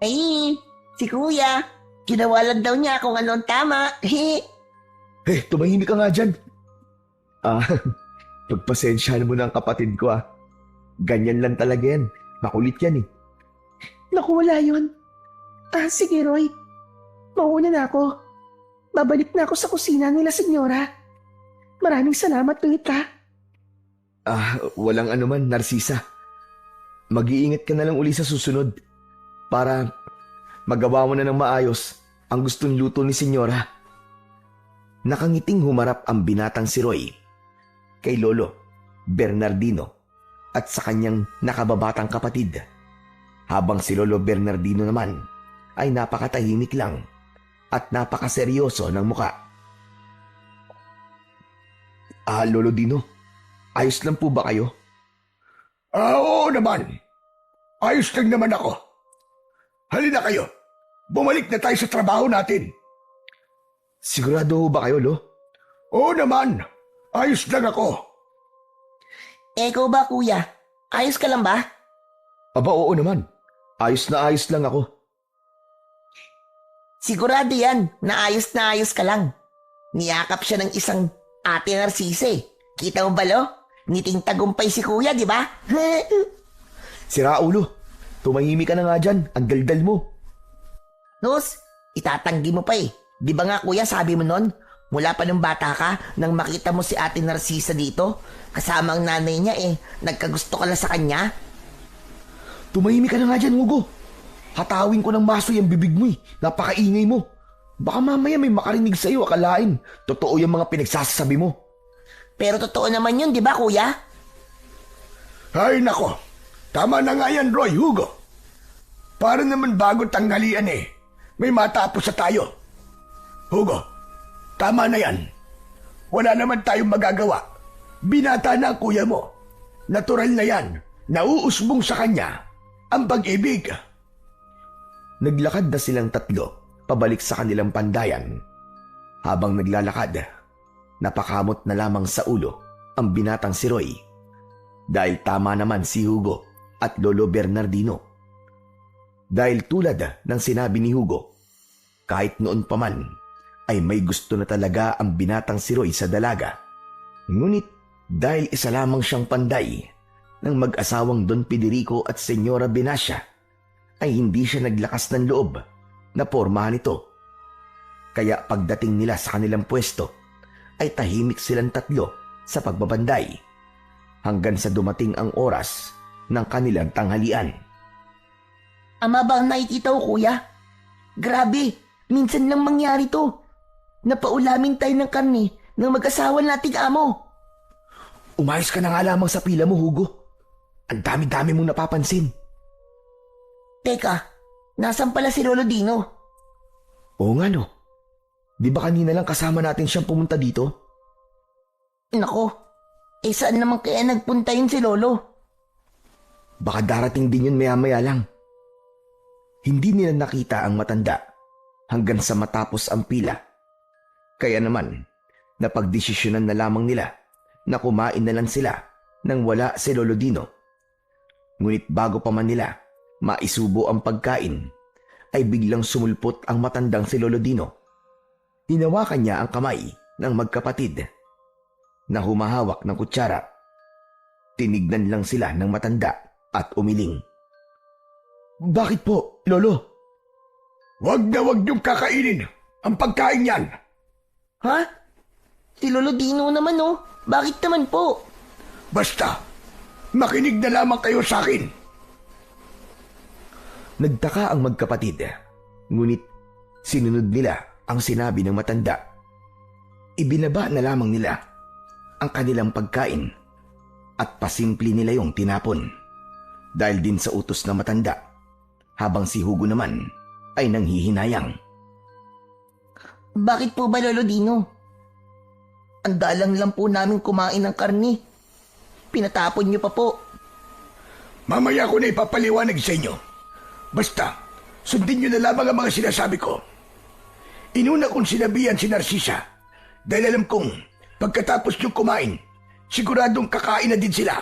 [SPEAKER 2] Ay, si Kuya. Ginawa lang daw niya kung anong tama.
[SPEAKER 1] Tumahimik ka nga dyan. Pagpasensyahan mo ng kapatid ko Ganyan lang talaga yan. Makulit yan eh.
[SPEAKER 2] Naku, wala yun. Sige, Roy. Mauna na ako. Babalik na ako sa kusina nila, Senyora. Maraming salamat ulit, ha.
[SPEAKER 1] Walang anuman, Narcisa. Mag-iingat ka na lang uli sa susunod para magawa mo na ng maayos ang gustong luto ni Senyora. Nakangiting humarap ang binatang si Roy kay Lolo Bernardino at sa kanyang nakababatang kapatid, habang si Lolo Bernardino naman ay napakatahimik lang at napakaseryoso ng muka. Lolo Dino, ayos lang po ba kayo?
[SPEAKER 3] Oo naman. Ayos lang naman ako. Halina kayo. Bumalik na tayo sa trabaho natin.
[SPEAKER 1] Sigurado ba kayo, Lo?
[SPEAKER 3] Oo naman. Ayos lang ako.
[SPEAKER 2] Ikaw ba, Kuya? Ayos ka lang ba?
[SPEAKER 1] Aba, oo naman. Ayos na ayos lang ako.
[SPEAKER 2] Sigurado yan na ayos ka lang. Niyakap siya ng isang Ate Narcisa. Kita mo ba, Lo? Ngiting tagumpay si Kuya, di ba?
[SPEAKER 1] Sira ulo. Tumahimik ka na nga dyan. Ang daldal mo.
[SPEAKER 2] Nos, itatanggi mo pa eh. Di ba nga, Kuya, sabi mo nun? Mula pa nung bata ka, nang makita mo si Ate Narcisa dito, kasama ang nanay niya nagkagusto ka lang sa kanya?
[SPEAKER 1] Tumahimik ka na nga dyan, Hugo. Hatawin ko ng maso yung bibig mo Napakaingay mo. Baka mamaya may makarinig sa'yo, akalain. Totoo yung mga pinagsasabi mo.
[SPEAKER 2] Pero totoo naman yun, di ba, Kuya?
[SPEAKER 3] Ay nako. Tama na nga yan, Roy, Hugo. Para naman bago tanghalian may matapos sa tayo. Hugo, tama na yan. Wala naman tayong magagawa. Binata na ang kuya mo. Natural na yan. Nauusbong sa kanya ang pag-ibig.
[SPEAKER 1] Naglakad na silang tatlo pabalik sa kanilang pandayan. Habang naglalakad, napakamot na lamang sa ulo ang binatang si Roy. Dahil tama naman si Hugo at Lolo Bernardino. Dahil tulad ng sinabi ni Hugo, kahit noon pa man ay may gusto na talaga ang binatang si Roy sa dalaga. Ngunit dahil isa lamang siyang panday ng mag-asawang Don Federico at Senyora Benassia, ay hindi siya naglakas ng loob na pormahan ito. Kaya pagdating nila sa kanilang pwesto, ay tahimik silang tatlo sa pagbabanday hanggang sa dumating ang oras ng kanilang tanghalian.
[SPEAKER 2] Ama ba ang nakikita ko, Kuya? Grabe, minsan lang mangyari to. Napaulamin tayo ng karne ng mag-asawa nating amo.
[SPEAKER 1] Umayos ka na nga lamang sa pila mo, Hugo. Ang dami-dami mong napapansin.
[SPEAKER 2] Teka, nasan pala si Lolo Dino?
[SPEAKER 1] Oo nga no. Di ba kanina lang kasama natin siyang pumunta dito?
[SPEAKER 2] Nako, saan naman kaya nagpunta yun si Lolo?
[SPEAKER 1] Baka darating din yun maya-maya lang. Hindi nila nakita ang matanda hanggang sa matapos ang pila. Kaya naman, napagdesisyonan na lamang nila na kumain na lang sila nang wala si Lolo Dino. Ngunit bago pa man nila maisubo ang pagkain, ay biglang sumulpot ang matandang si Lolo Dino. Hinawakan niya ang kamay ng magkapatid na humahawak ng kutsara. Tinignan lang sila ng matanda at umiling. Bakit po, Lolo?
[SPEAKER 3] Wag na wag niyong kakainin ang pagkain yan.
[SPEAKER 2] Ha? Si Lolo Dino naman oh. Bakit naman po?
[SPEAKER 3] Basta, makinig na lamang kayo sa akin.
[SPEAKER 1] Nagtaka ang magkapatid, ngunit sinunod nila ang sinabi ng matanda. Ibinaba na lamang nila ang kanilang pagkain at pasimple nila yung tinapon dahil din sa utos ng matanda, habang si Hugo naman ay nanghihinayang.
[SPEAKER 2] Bakit po ba, Lolo Dino? Ang dalang lang po namin kumain ng karni. Pinatapon niyo pa po.
[SPEAKER 3] Mamaya ko na ipapaliwanag sa inyo. Basta, sundin niyo na lamang ang mga sinasabi ko. Inuna kong sinabihan si Narcisa dahil alam kong pagkatapos niyong kumain, siguradong kakain na din sila.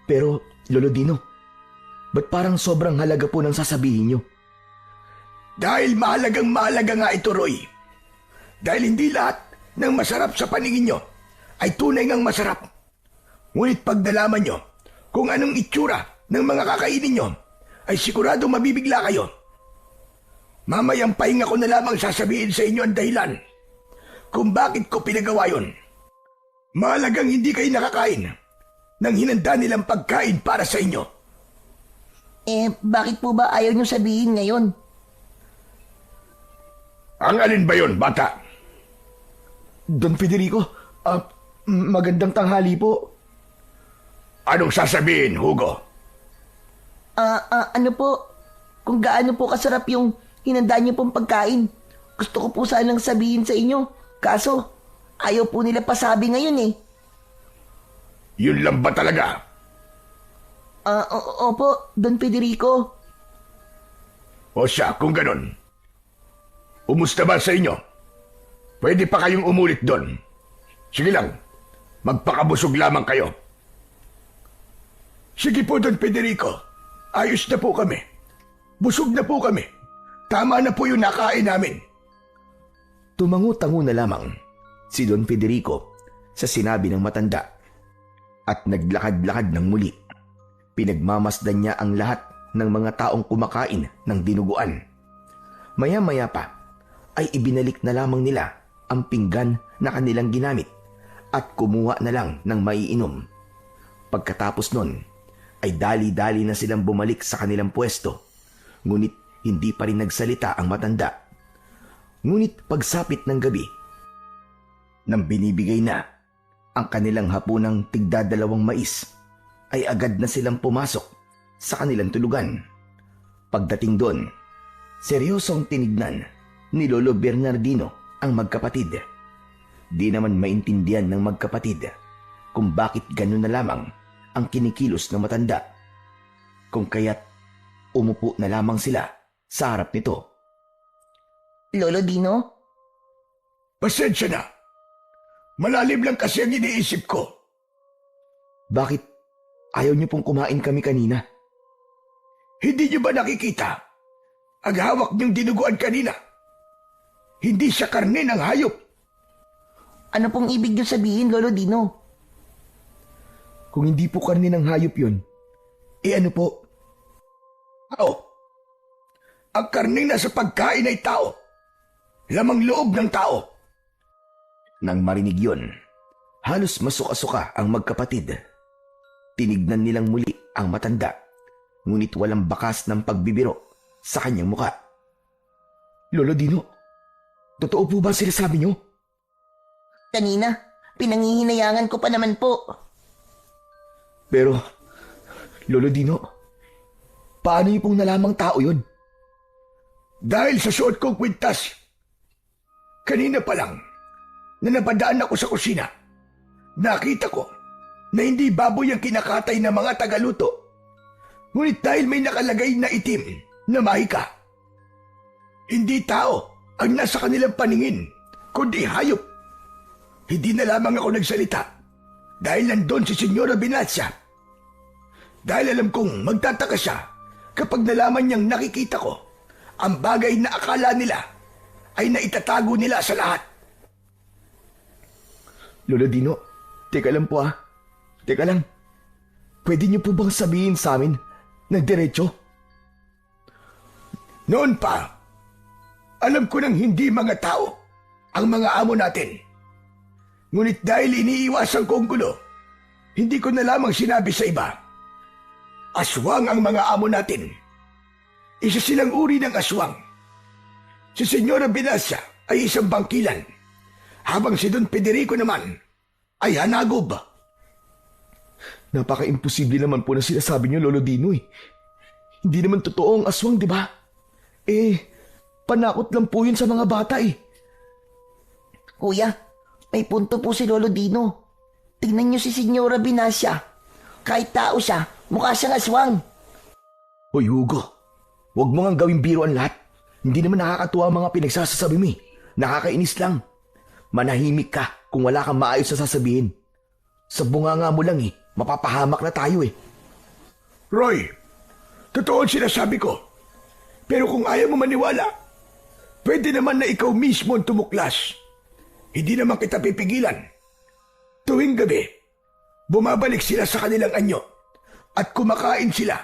[SPEAKER 1] Pero, Lolo Dino, ba't parang sobrang halaga po ng sasabihin niyo?
[SPEAKER 3] Dahil mahalaga nga ito, Roy. Dahil hindi lahat ng masarap sa paningin nyo ay tunay ngang masarap. Ngunit pag nalaman nyo kung anong itsura ng mga kakainin nyo, ay sigurado mabibigla kayo. Mamayang pahinga ko na lamang sasabihin sa inyo ang dahilan kung bakit ko pinagawa yun. Mahalagang hindi kayo nakakain ng hinanda nilang pagkain para sa inyo.
[SPEAKER 2] Bakit po ba ayaw niyo sabihin ngayon?
[SPEAKER 3] Ang alin ba yun, bata?
[SPEAKER 1] Don Federico, magandang tanghali po.
[SPEAKER 3] Anong sasabihin, Hugo?
[SPEAKER 2] Ano po? Kung gaano po kasarap yung hinanda niyo pong pagkain. Gusto ko po sanang sabihin sa inyo. Kaso, ayaw po nila pasabi ngayon eh.
[SPEAKER 3] Yun lang ba talaga?
[SPEAKER 2] Opo, Don Federico.
[SPEAKER 3] O siya, kung ganon. Umusta ba sa inyo? Pwede pa kayong umulit doon. Sige lang, magpakabusog lamang kayo. Sige po, Don Federico. Ayos na po kami. Busog na po kami. Tama na po yung nakain namin.
[SPEAKER 1] Tumango-tango na lamang si Don Federico sa sinabi ng matanda at naglakad-lakad ng muli. Pinagmamasdan niya ang lahat ng mga taong kumakain ng dinuguan. Maya-maya pa ay ibinalik na lamang nila ang pinggan na kanilang ginamit at kumuha na lang ng maiinom. Pagkatapos nun, ay dali-dali na silang bumalik sa kanilang pwesto. Ngunit hindi pa rin nagsalita ang matanda. Ngunit pagsapit ng gabi, nang binibigay na ang kanilang hapunang tigdadalawang mais, ay agad na silang pumasok sa kanilang tulugan. Pagdating doon, seryosong tinignan ni Lolo Bernardino ang magkapatid. Di naman maintindihan ng magkapatid kung bakit gano'n na lamang ang kinikilos ng matanda. Kung kaya't umupo na lamang sila sa harap nito.
[SPEAKER 2] Lolo Dino?
[SPEAKER 3] Pasensya na. Malalim lang kasi ang iniisip ko.
[SPEAKER 1] Bakit ayaw niyo pong kumain kami kanina?
[SPEAKER 3] Hindi niyo ba nakikita ang hawak niyong dinuguan kanina? Hindi siya karne ng hayop.
[SPEAKER 2] Ano pong ibig niyo sabihin, Lolo Dino?
[SPEAKER 1] Kung hindi po karne ng hayop yun, ano po?
[SPEAKER 3] Tao. Ang karne na sa pagkain ay tao. Lamang loob ng tao.
[SPEAKER 1] Nang marinig yun, halos masuka-suka ang magkapatid. Tinignan nilang muli ang matanda, ngunit walang bakas ng pagbibiro sa kanyang muka. Lolo Dino, totoo po ba sila sabi niyo?
[SPEAKER 2] Kanina, pinangihinayangan ko pa naman po.
[SPEAKER 1] Pero, Lolo Dino, paano niyo pong nalamang tao yun?
[SPEAKER 3] Dahil sa suot kong kwintas. Kanina pa lang, na napadaan ako sa kusina, nakita ko na hindi baboy ang kinakatay ng mga tagaluto. Ngunit dahil may nakalagay na itim na mahika, Hindi tao ang nasa kanilang paningin, kundi hayop. Hindi na lamang ako nagsalita dahil nandun si Senyora Binacia. Dahil alam kong magtataka siya kapag nalaman niyang nakikita ko ang bagay na akala nila ay naitatago nila sa lahat.
[SPEAKER 1] Lolo Dino, teka lang po ah. Teka lang. Pwede niyo po bang sabihin sa amin ng diretso?
[SPEAKER 3] Noon pa, alam ko nang hindi mga tao ang mga amo natin. Ngunit dahil iniiwasan ko ang gulo, hindi ko na lamang sinabi sa iba. Aswang ang mga amo natin. Isa silang uri ng aswang. Si Senyora Binacia ay isang bangkilan, habang si Don Federico naman ay hanagob.
[SPEAKER 1] Napaka-imposible naman po na sinasabi niyo, Lolo Dino eh. Hindi naman totoo ang aswang, di ba? Panakot lang po yun sa mga bata eh.
[SPEAKER 2] Kuya, may punto po si Lolo Dino. Tingnan niyo si Senyora Binacia. Kahit tao siya, mukha siyang aswang.
[SPEAKER 1] Hoy Hugo, huwag mo nga gawing biro ang lahat. Hindi naman nakakatuwa ang mga pinagsasasabi mo eh. Nakakainis lang. Manahimik ka kung wala kang maayos na sasabihin. Sa bunganga mo lang eh, mapapahamak na tayo eh.
[SPEAKER 3] Roy, totoo ang sinasabi ko. Pero kung ayaw mo maniwala, pwede naman na ikaw mismo ang tumuklas. Hindi naman kita pipigilan. Tuwing gabi, bumabalik sila sa kanilang anyo at kumakain sila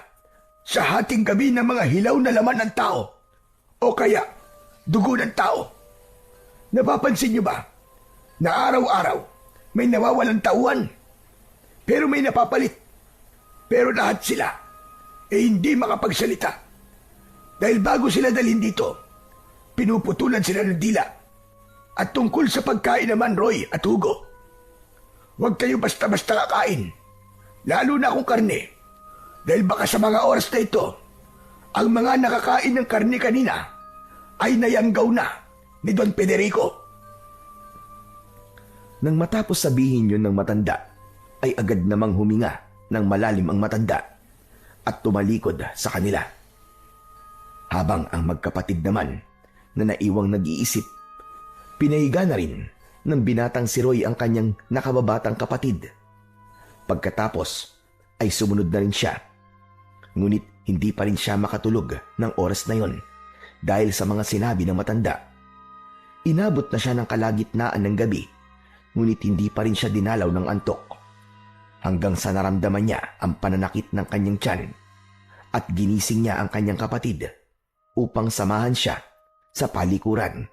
[SPEAKER 3] sa hating gabi ng mga hilaw na laman ng tao o kaya dugo ng tao. Napapansin niyo ba na araw-araw may nawawalang tauhan pero may napapalit? Pero lahat sila hindi makapagsalita dahil bago sila dalhin dito, pinuputulan sila ng dila. At tungkol sa pagkain naman, Roy at Hugo, huwag kayo basta-basta kakain, lalo na kung karne. Dahil baka sa mga oras na ito, ang mga nakakain ng karne kanina ay nayanggaw na ni Don Federico.
[SPEAKER 1] Nang matapos sabihin yun ng matanda, ay agad namang huminga ng malalim ang matanda at tumalikod sa kanila. Habang ang magkapatid naman na naiwang nag-iisip, pinahiga na rin ng binatang si Roy ang kanyang nakababatang kapatid. Pagkatapos ay sumunod na rin siya. Ngunit hindi pa rin siya makatulog ng oras na yon dahil sa mga sinabi ng matanda. Inabot na siya ng kalagitnaan ng gabi, ngunit hindi pa rin siya dinalaw ng antok. Hanggang sa naramdaman niya ang pananakit ng kanyang tiyan at ginising niya ang kanyang kapatid upang samahan siya sa palikuran.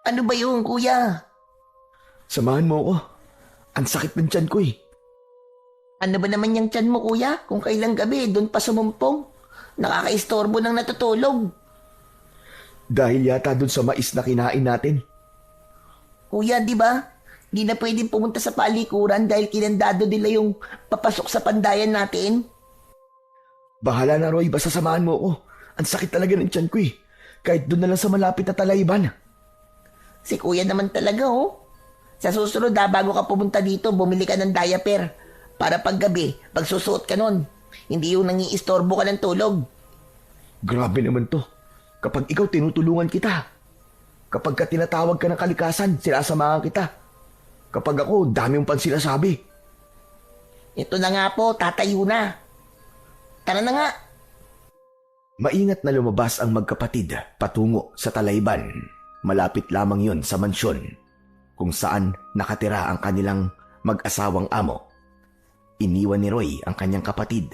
[SPEAKER 2] Ano ba yun, kuya?
[SPEAKER 1] Samahan mo ako. Ang sakit ng tiyan ko eh.
[SPEAKER 2] Ano ba naman yung tiyan mo, kuya? Kung kailang gabi, doon pa sumumpong. Nakakaistorbo ng natutulog.
[SPEAKER 1] Dahil yata dun sa mais na kinain natin.
[SPEAKER 2] Kuya, di ba? Di na pwedeng pumunta sa palikuran dahil kinandado nila yung papasok sa pandayan natin.
[SPEAKER 1] Bahala na, Roy. Basta samahan mo ako. Ang sakit talaga ng tiyan ko eh. Kahit doon na lang sa malapit na talayban.
[SPEAKER 2] Si kuya naman talaga, oh. Sa susunod bago ka pumunta dito, bumili ka ng diaper. Para paggabi, pagsusuot ka nun. Hindi yung nangiistorbo ka ng tulog.
[SPEAKER 1] Grabe naman to. Kapag ikaw tinutulungan kita. Kapag ka tinatawag ka ng kalikasan, sinasamahan kita. Kapag ako, dami mong pansinasabi.
[SPEAKER 2] Ito na nga po, tatayo na. Tara na nga.
[SPEAKER 1] Maingat na lumabas ang magkapatid patungo sa talayban. Malapit lamang yon sa mansyon kung saan nakatira ang kanilang mag-asawang amo. Iniwan ni Roy ang kanyang kapatid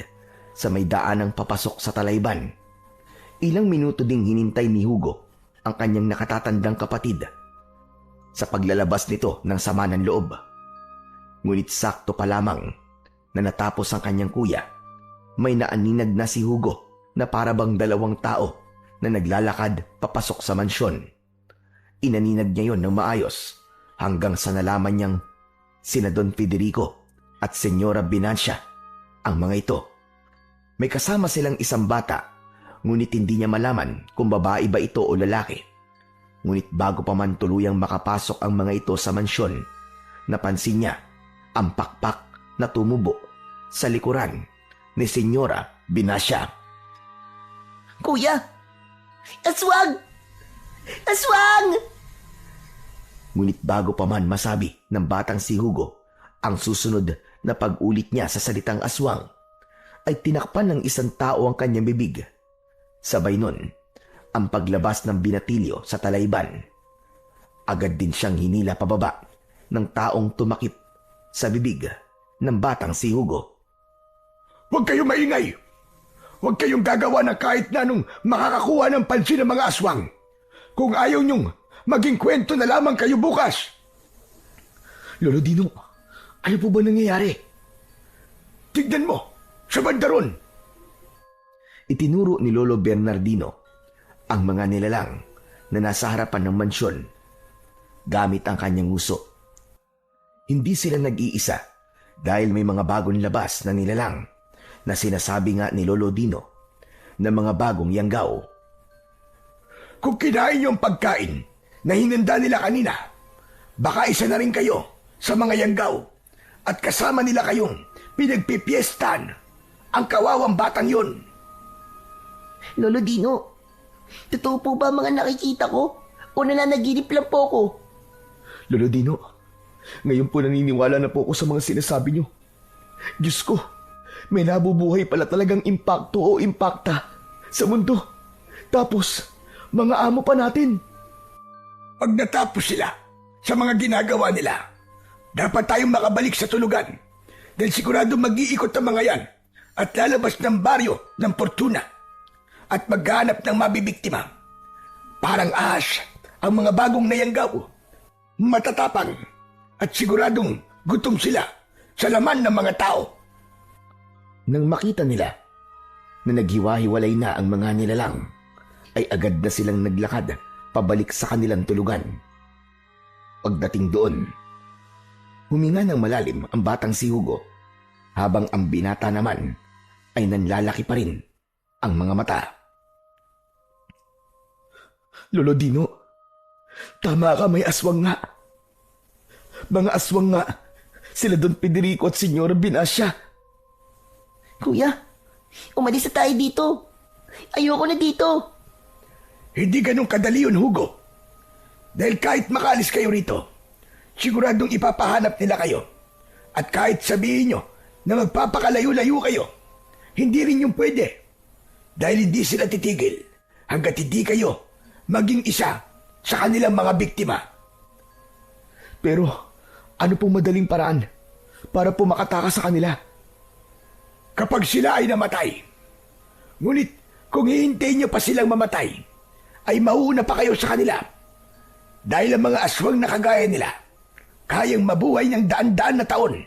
[SPEAKER 1] sa may daanang papasok sa talayban. Ilang minuto ding hinintay ni Hugo ang kanyang nakatatandang kapatid sa paglalabas nito ng sama ng loob. Ngunit sakto pa lamang na natapos ang kanyang kuya, may naaninag na si Hugo na parabang dalawang tao na naglalakad papasok sa mansyon. Inaninag niya yon ng maayos hanggang sa nalaman niyang sina Don Federico at Senyora Binacia ang mga ito. May kasama silang isang bata, ngunit hindi niya malaman kung babae ba ito o lalaki. Ngunit bago pa man tuluyang makapasok ang mga ito sa mansyon, napansin niya ang pakpak na tumubo sa likuran ni Senyora Binacia.
[SPEAKER 2] Kuya, Aswang! Aswang!
[SPEAKER 1] Ngunit bago pa man masabi ng batang si Hugo ang susunod na pag-ulit niya sa salitang aswang, ay tinakpan ng isang tao ang kanyang bibig. Sabay nun, ang paglabas ng binatilyo sa talayban. Agad din siyang hinila pababa ng taong tumakip sa bibig ng batang si Hugo.
[SPEAKER 3] Huwag kayong maingay! Huwag kayong gagawa ng kahit na anong makakakuha ng pansin ng mga aswang. Kung ayaw nyong maging kwento na lamang kayo bukas.
[SPEAKER 1] Lolo Dino, ano po ba nangyayari?
[SPEAKER 3] Tignan mo, sa banda ron.
[SPEAKER 1] Itinuro ni Lolo Bernardino ang mga nilalang na nasa harapan ng mansyon gamit ang kanyang uso. Hindi sila nag-iisa dahil may mga bagong labas na nilalang na sinasabi nga ni Lolo Dino na mga bagong yanggaw.
[SPEAKER 3] Kung kinain niyo ang pagkain na hinanda nila kanina, baka isa na rin kayo sa mga yanggaw at kasama nila kayong pinagpipiestan ang kawawang batang yun.
[SPEAKER 2] Lolo Dino, totoo po ba mga nakikita ko? O nananaginip lang po ko?
[SPEAKER 1] Lolo Dino, ngayon po naniniwala na po ako sa mga sinasabi niyo. Diyos ko, may nabubuhay pala talagang impakto o impakta sa mundo. Tapos, mga amo pa natin.
[SPEAKER 3] Pag natapos sila sa mga ginagawa nila, dapat tayong makabalik sa tulugan dahil sigurado mag-iikot ang mga yan at lalabas ng baryo ng Fortuna at maghanap ng mabibiktima. Parang ahas ang mga bagong nayanggaw, matatapang at siguradong gutom sila sa laman ng mga tao.
[SPEAKER 1] Nang makita nila na naghiwa-hiwalay na ang mga nilalang, ay agad na silang naglakad pabalik sa kanilang tulugan. Pagdating doon, huminga ng malalim ang batang si Hugo, habang ang binata naman ay nanlalaki pa rin ang mga mata. Lolo Dino, tama ka, may aswang nga. Mga aswang nga, sila Don Federico at Senyora Binasya.
[SPEAKER 2] Kuya, umalis na tayo dito. Ayoko na dito.
[SPEAKER 3] Hindi ganun kadali yun, Hugo. Dahil kahit makaalis kayo rito, siguradong ipapahanap nila kayo. At kahit sabihin nyo na magpapakalayo-layo kayo, hindi rin yung pwede. Dahil hindi sila titigil hanggat hindi kayo maging isa sa kanilang mga biktima.
[SPEAKER 1] Pero ano pong madaling paraan para po makatakas sa kanila?
[SPEAKER 3] Kapag sila ay namatay, ngunit kung hihintayin nyo pa silang mamatay, ay mauuna pa kayo sa kanila. Dahil ang mga aswang na kagaya nila, kayang mabuhay ng daan-daan na taon,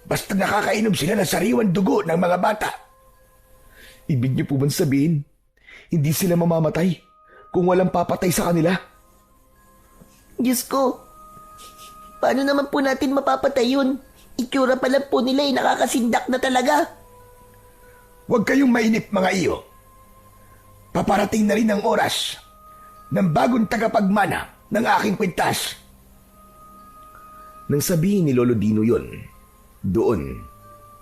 [SPEAKER 3] basta nakakainom sila ng sariwang dugo ng mga bata.
[SPEAKER 1] Ibig niyo po bang sabihin, hindi sila mamamatay kung walang papatay sa kanila?
[SPEAKER 2] Diyos ko, paano naman po natin mapapatay yun? Itsura pa lang po nila ay nakakasindak na talaga.
[SPEAKER 3] Huwag kayong mainip, mga iyo. Paparating na rin ang oras ng bagong tagapagmana ng aking kwintas.
[SPEAKER 1] Nang sabihin ni Lolo Dino yun, doon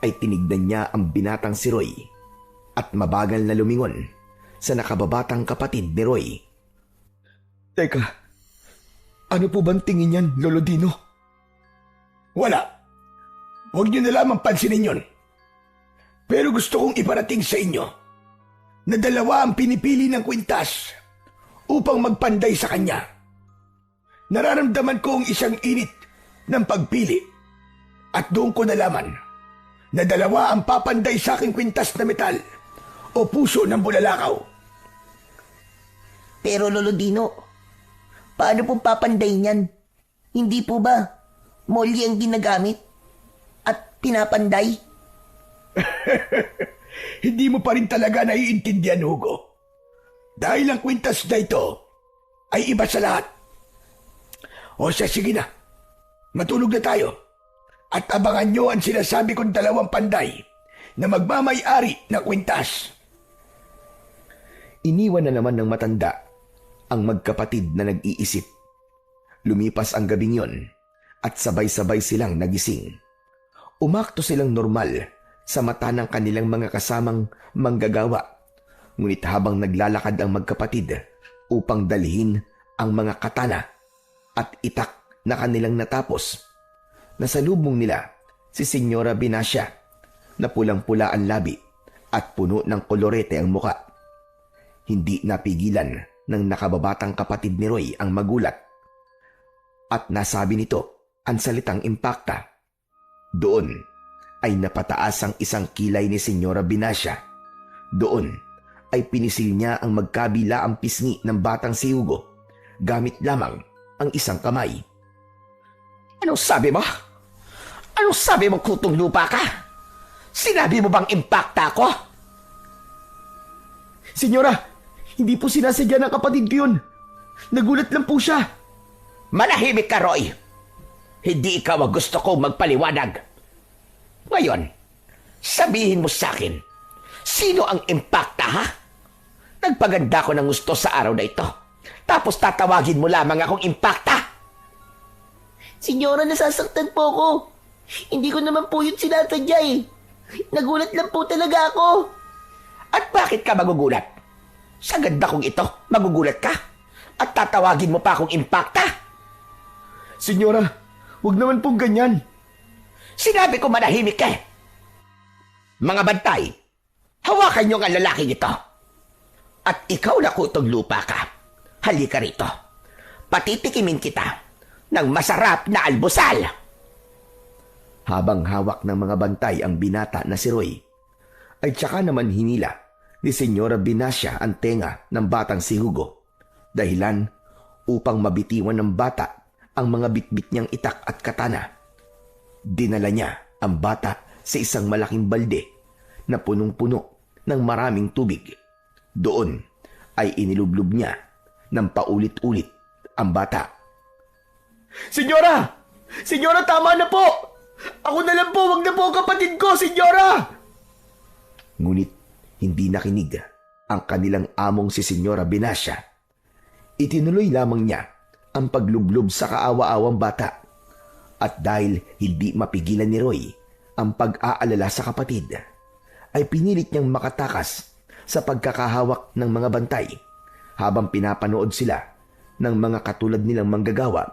[SPEAKER 1] ay tinignan niya ang binatang si Roy at mabagal na lumingon sa nakababatang kapatid ni Roy. Teka, ano po bang tingin niyan, Lolo Dino?
[SPEAKER 3] Wala. Huwag niyo na lamang pansinin yun. Pero gusto kong iparating sa inyo na dalawa ang pinipili ng kwintas upang magpanday sa kanya. Nararamdaman ko ang isang init ng pagpili at doon ko nalaman na dalawa ang papanday sa aking kwintas na metal o puso ng bulalakaw.
[SPEAKER 2] Pero Lolo Dino, paano pong papanday niyan? Hindi po ba molly ang ginagamit at pinapanday?
[SPEAKER 3] Hindi mo pa rin talaga naiintindihan, Hugo. Dahil ang kwintas na ito ay iba sa lahat. O siya, sige na. Matulog na tayo. At abangan nyo ang sinasabi kong dalawang panday na magmamay-ari ng kwintas.
[SPEAKER 1] Iniwan na naman ng matanda ang magkapatid na nag-iisip. Lumipas ang gabing yon at sabay-sabay silang nagising. Umakto silang normal sa mata ng kanilang mga kasamang manggagawa Ngunit habang naglalakad ang magkapatid upang dalhin ang mga katana at itak na kanilang natapos, nasalubong nila si Senyora Binacia na pulang-pula ang labi at puno ng kolorete ang muka. Hindi napigilan ng nakababatang kapatid ni Roy ang magulat at nasabi nito ang salitang impakta. Doon ay napataas ang isang kilay ni Senyora Binacia. Doon ay pinisil niya ang magkabila ang pisngi ng batang si Hugo gamit lamang ang isang kamay.
[SPEAKER 3] Anong sabi mo? Anong sabi mo, kutong lupa ka? Sinabi mo bang impakta ako?
[SPEAKER 1] Senyora, hindi po sinasadya ng kapatid ko yun. Nagulat lang po siya.
[SPEAKER 3] Manahimik ka, Roy. Hindi ikaw ang gusto kong magpaliwanag. Ngayon, sabihin mo sa akin, sino ang impakta, ha? Nagpaganda ko ng gusto sa araw na ito. Tapos tatawagin mo lamang akong impakta.
[SPEAKER 2] Senyora, nasasaktan po ako. Hindi ko naman po yun sinasadya eh. Nagulat lang po talaga ako.
[SPEAKER 3] At bakit ka magugulat? Sa ganda kong ito, magugulat ka? At tatawagin mo pa akong impakta?
[SPEAKER 1] Senyora, huwag naman pong ganyan.
[SPEAKER 3] Sinabi ko manahimik ka. Mga bantay, hawakan niyo ang lalaking ito. At ikaw na kutong lupa ka. Halika rito. Patitikimin kita ng masarap na almusal.
[SPEAKER 1] Habang hawak ng mga bantay ang binata na si Roy, ay tsaka naman hinila ni Senyora Binacia ang tenga ng batang si Hugo, dahilan upang mabitiwan ng bata ang mga bitbit niyang itak at katana. Dinala niya ang bata sa isang malaking balde na punong-puno ng maraming tubig. Doon ay inilublob niya ng paulit-ulit ang bata.
[SPEAKER 4] Senyora! Senyora, tama na po! Ako na lang po, wag na po ang kapatid ko, senyora!
[SPEAKER 1] Ngunit hindi nakinig ang kanilang among si Senyora Binacia. Itinuloy lamang niya ang paglublob sa kaawa-awang bata. At dahil hindi mapigilan ni Roy ang pag-aalala sa kapatid, ay pinilit niyang makatakas sa pagkakahawak ng mga bantay habang pinapanood sila ng mga katulad nilang manggagawa.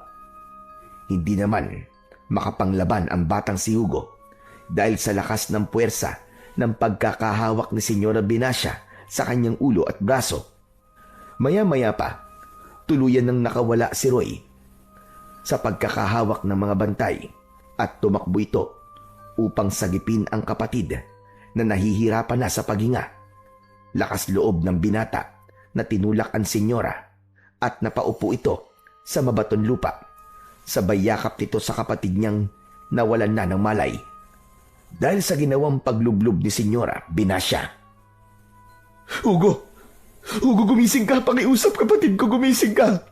[SPEAKER 1] Hindi naman makapanglaban ang batang si Hugo dahil sa lakas ng puwersa ng pagkakahawak ni Senyora Binacia sa kanyang ulo at braso. Maya-maya pa, tuluyan nang nakawala si Roy sa pagkakahawak ng mga bantay at tumakbo ito upang sagipin ang kapatid na nahihirapan na sa paghinga. Lakas loob ng binata na tinulak ang senyora at napaupo ito sa mabaton lupa. Sabay yakap nito sa kapatid niyang nawalan na ng malay dahil sa ginawang paglublob ni Senyora Binacia.
[SPEAKER 4] Hugo! Hugo, gumising ka! Pakiusap, kapatid ko, gumising ka!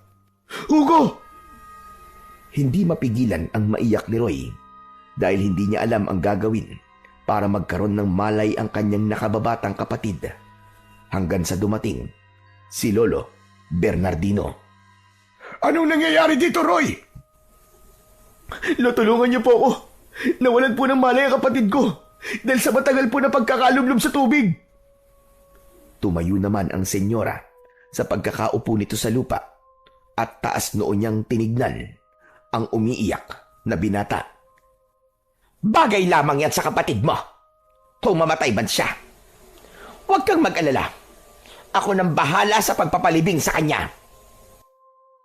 [SPEAKER 4] Hugo!
[SPEAKER 1] Hindi mapigilan ang maiyak ni Roy dahil hindi niya alam ang gagawin para magkaroon ng malay ang kanyang nakababatang kapatid hanggang sa dumating si Lolo Bernardino.
[SPEAKER 3] Anong nangyayari dito, Roy?
[SPEAKER 4] Lo, tulungan niyo po ako. Nawalan po ng malay ang kapatid ko dahil sa matagal po na pagkakalublob sa tubig.
[SPEAKER 1] Tumayo naman ang senyora sa pagkakaupo nito sa lupa at taas noo niyang tinignan ang umiiyak na binata.
[SPEAKER 3] Bagay lamang yan sa kapatid mo. Kung mamatay man siya, huwag kang mag-alala. Ako nang bahala sa pagpapalibing sa kanya.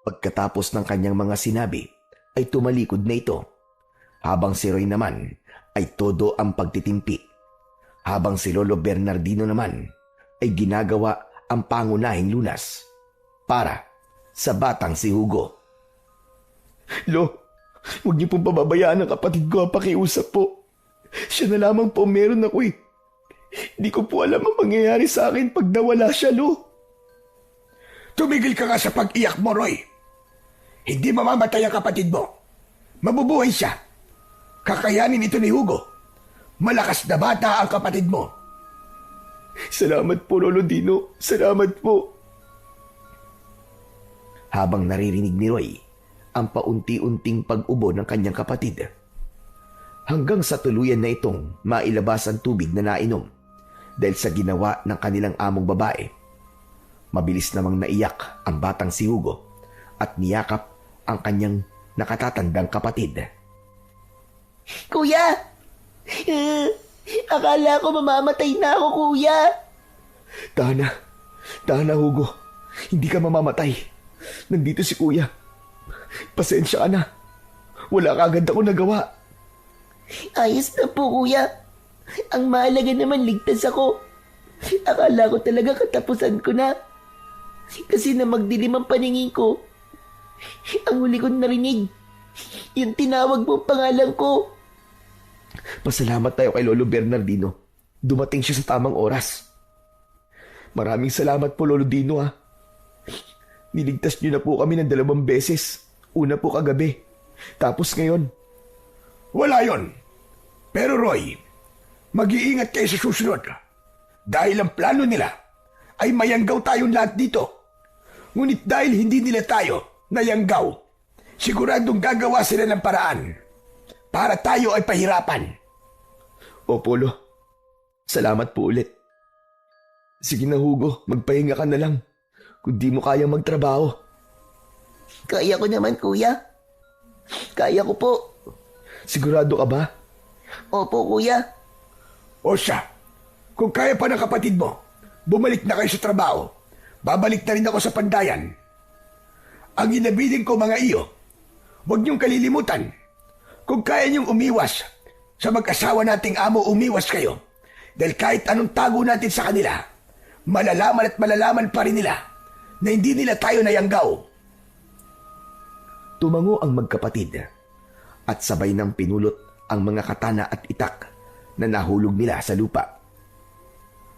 [SPEAKER 1] Pagkatapos ng kanyang mga sinabi, ay tumalikod na ito, habang si Roy naman ay todo ang pagtitimpi, habang si Lolo Bernardino naman ay ginagawa ang pangunahing lunas para sa batang si Hugo.
[SPEAKER 4] Lo, huwag niyo pong pababayaan ang kapatid ko, pakiusap po. Siya na lamang po meron ako eh. Di ko po alam ang mangyayari sa akin pag nawala siya, Lo.
[SPEAKER 3] Tumigil ka nga sa pag-iyak mo, Roy. Hindi mamamatay ang kapatid mo. Mabubuhay siya. Kakayanin ito ni Hugo. Malakas na bata ang kapatid mo.
[SPEAKER 4] Salamat po, Lolo Dino. Salamat po.
[SPEAKER 1] Habang naririnig ni Roy ang paunti-unting pag-ubo ng kanyang kapatid, hanggang sa tuluyan na itong mailabas ang tubig na nainom, dahil sa ginawa ng kanilang among babae. Mabilis namang naiyak ang batang si Hugo at niyakap ang kanyang nakatatandang kapatid.
[SPEAKER 2] Kuya! Akala ko mamamatay na ako, kuya.
[SPEAKER 4] Tahan na Hugo. Hindi ka mamamatay. Nandito si kuya. Pasensya ka na. Wala ka agad ako nagawa.
[SPEAKER 2] Ayos na po, kuya. Ang mahalaga naman ligtas ako. Akala ko talaga katapusan ko na. Kasi na magdilim ang paningin ko. Ang huli kong narinig, yung tinawag mong pangalan ko.
[SPEAKER 4] Pasalamat tayo kay Lolo Bernardino. Dumating siya sa tamang oras. Maraming salamat po, Lolo Dino, ha. Niligtas niyo na po kami ng 2 beses. Una po kagabi. Tapos ngayon.
[SPEAKER 3] Wala yon. Pero Roy, mag-iingat kayo sa susunod. Dahil ang plano nila ay mayanggaw tayong lahat dito. Ngunit dahil hindi nila tayo nayanggaw, siguradong gagawa sila ng paraan para tayo ay pahirapan.
[SPEAKER 4] Opo, Lo. Salamat po ulit. Sige na, Hugo. Magpahinga ka na lang. Kung di mo kayang magtrabaho.
[SPEAKER 2] Kaya ko naman, kuya. Kaya ko po.
[SPEAKER 4] Sigurado ka ba?
[SPEAKER 2] Opo, kuya.
[SPEAKER 3] O siya, kung kaya pa ng kapatid mo, bumalik na kayo sa trabaho. Babalik na rin ako sa pandayan. Ang inabiling ko, mga iyo, huwag niyong kalilimutan. Kung kaya niyong umiwas sa mag-asawa nating amo, umiwas kayo. Dahil kahit anong tago natin sa kanila, malalaman at malalaman pa rin nila na hindi nila tayo nayanggaw.
[SPEAKER 1] Tumango ang magkapatid at sabay nang pinulot ang mga katana at itak na nahulog nila sa lupa.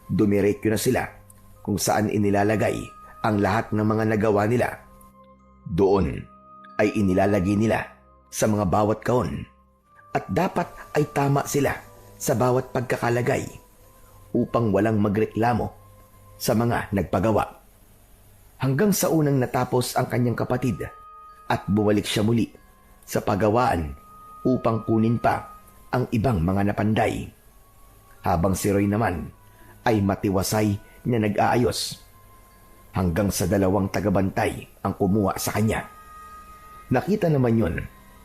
[SPEAKER 1] Dumiretso na sila kung saan inilalagay ang lahat ng mga nagawa nila. Doon ay inilalagay nila sa mga bawat kahon at dapat ay tama sila sa bawat pagkakalagay upang walang magreklamo sa mga nagpagawa. Hanggang sa unang natapos ang kanyang kapatid at bumalik siya muli sa pagawaan upang kunin pa ang ibang mga napanday. Habang si Roy naman ay matiwasay na nag-aayos hanggang sa 2 tagabantay ang kumuha sa kanya. Nakita naman yon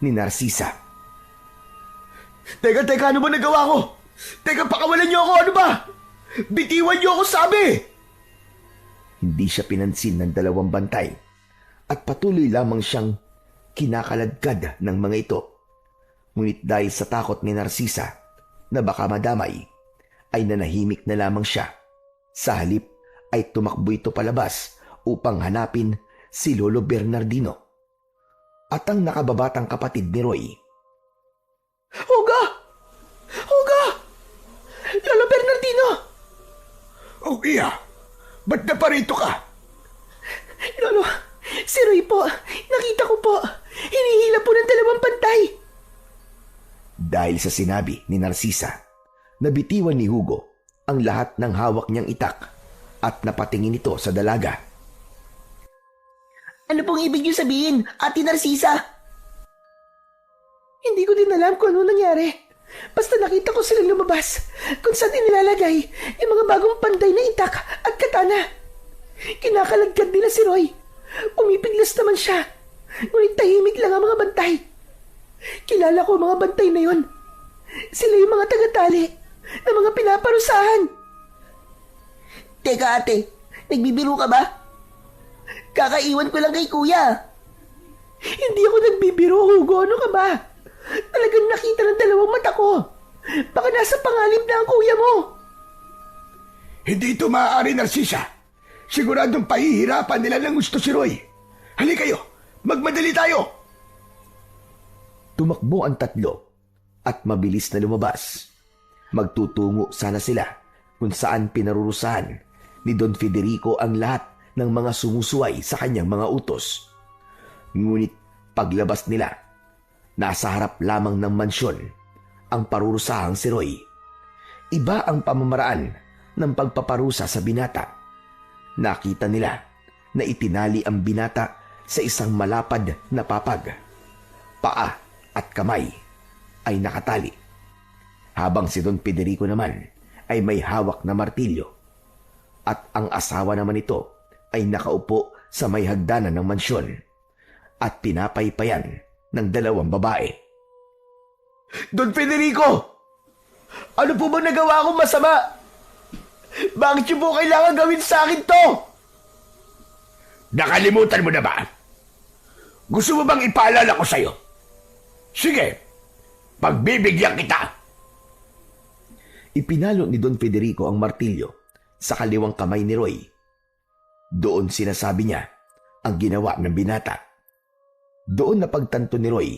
[SPEAKER 1] ni Narcisa.
[SPEAKER 4] Teka, ano ba nagawa ko? Teka, pakawalan niyo ako, ano ba? Bitiwan niyo ako, sabi!
[SPEAKER 1] Hindi siya pinansin ng 2 bantay at patuloy lamang siyang kinakaladkad ng mga ito. Ngunit dahil sa takot ni Narcisa na baka madamay, ay nanahimik na lamang siya. Sa halip ay tumakbo ito palabas upang hanapin si Lolo Bernardino at ang nakababatang kapatid ni Roy.
[SPEAKER 4] Hugo! Hugo! Lolo Bernardino!
[SPEAKER 3] Oh, iya, ba't naparito ka?
[SPEAKER 2] Lolo, si Roy po. Nakita ko po. Hinihila po ng 2 bantay.
[SPEAKER 1] Dahil sa sinabi ni Narcisa, nabitiwan ni Hugo ang lahat ng hawak niyang itak at napatingin ito sa dalaga.
[SPEAKER 2] Ano pong ibig niyo sabihin, Ate Narcisa? Hindi ko din alam kung ano nangyari. Basta nakita ko silang lumabas kung saan inilalagay yung mga bagong panday na itak at katana. Kinakalagkad nila si Roy. Umipiglas naman siya. Ngunit tahimik lang ang mga bantay. Kilala ko ang mga bantay na yon. Sila yung mga tagatali na mga pinaparusahan. Teka ate, nagbibiro ka ba? Kakaiwan ko lang kay kuya. Hindi ako nagbibiro, Hugo. Ano ka ba? Talagang nakita ng 2 mata ko. Baka nasa pangalip na ang kuya mo.
[SPEAKER 3] Hindi ito maaari, Narcisa. Siguradong pahihirapan nila ng gusto si Roy. Halika kayo, magmadali tayo.
[SPEAKER 1] Tumakbo ang 3 at mabilis na lumabas. Magtutungo sana sila kung saan pinarurusahan ni Don Federico ang lahat ng mga sumusuway sa kanyang mga utos. Ngunit paglabas nila, nasa harap lamang ng mansyon ang parurusahang si Roy. Iba ang pamamaraan ng pagpaparusa sa binata. Nakita nila na itinali ang binata sa isang malapad na papag. Paa at kamay ay nakatali. Habang si Don Federico naman ay may hawak na martilyo at ang asawa naman nito ay nakaupo sa may hagdanan ng mansyon at pinapaypayan ng dalawang babae.
[SPEAKER 4] Don Federico! Ano po ba nagawa akong masama? Bakit niyo po kailangan gawin sa akin to?
[SPEAKER 3] Nakalimutan mo na ba? Gusto mo bang ipaalala ko sa'yo? Sige, pagbibigyan kita.
[SPEAKER 1] Ipinalo ni Don Federico ang martilyo sa kaliwang kamay ni Roy. Doon sinasabi niya ang ginawa ng binata. Doon napagtanto ni Roy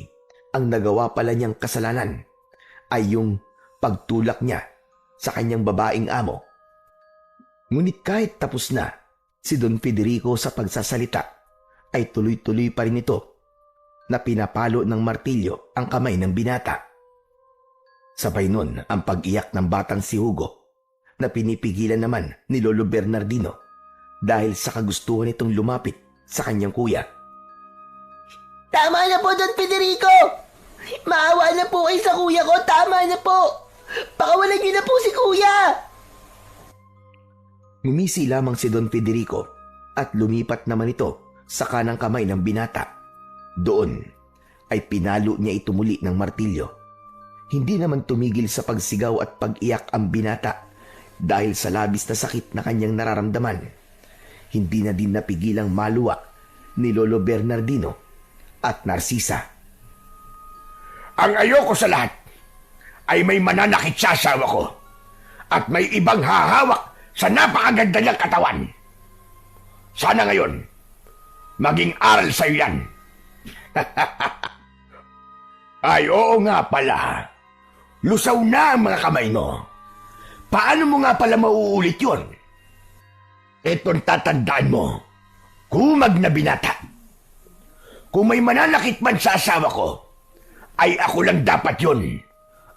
[SPEAKER 1] ang nagawa pala niyang kasalanan ay yung pagtulak niya sa kanyang babaeng amo. Ngunit kahit tapos na si Don Federico sa pagsasalita, ay tuloy-tuloy pa rin ito na pinapalo ng martilyo ang kamay ng binata. Sabay nun ang pag-iyak ng batang si Hugo na pinipigilan naman ni Lolo Bernardino dahil sa kagustuhan nitong lumapit sa kanyang kuya.
[SPEAKER 2] Tama na po, Don Federico! Maawa na po kayo sa kuya ko. Tama na po! Pakawalan niyo na po si kuya!
[SPEAKER 1] Ngumisi lamang si Don Federico at lumipat naman ito sa kanang kamay ng binata. Doon ay pinalo niya ito muli ng martilyo. Hindi naman tumigil sa pagsigaw at pag-iyak ang binata dahil sa labis na sakit na kanyang nararamdaman. Hindi na din napigilang maluwa ni Lolo Bernardino at Narcisa.
[SPEAKER 3] Ang ayoko sa lahat ay may mananakit sa asawa ko at may ibang hahawak sa napakaganda niyang katawan. Sana ngayon, maging aral sa'yo yan. Ay, oo nga pala. Lusaw na ang mga kamay mo. Paano mo nga pala mauulit yun? Itong tatandaan mo, kumag na binata. Kung may mananakit man sa asawa ko, ay ako lang dapat yun.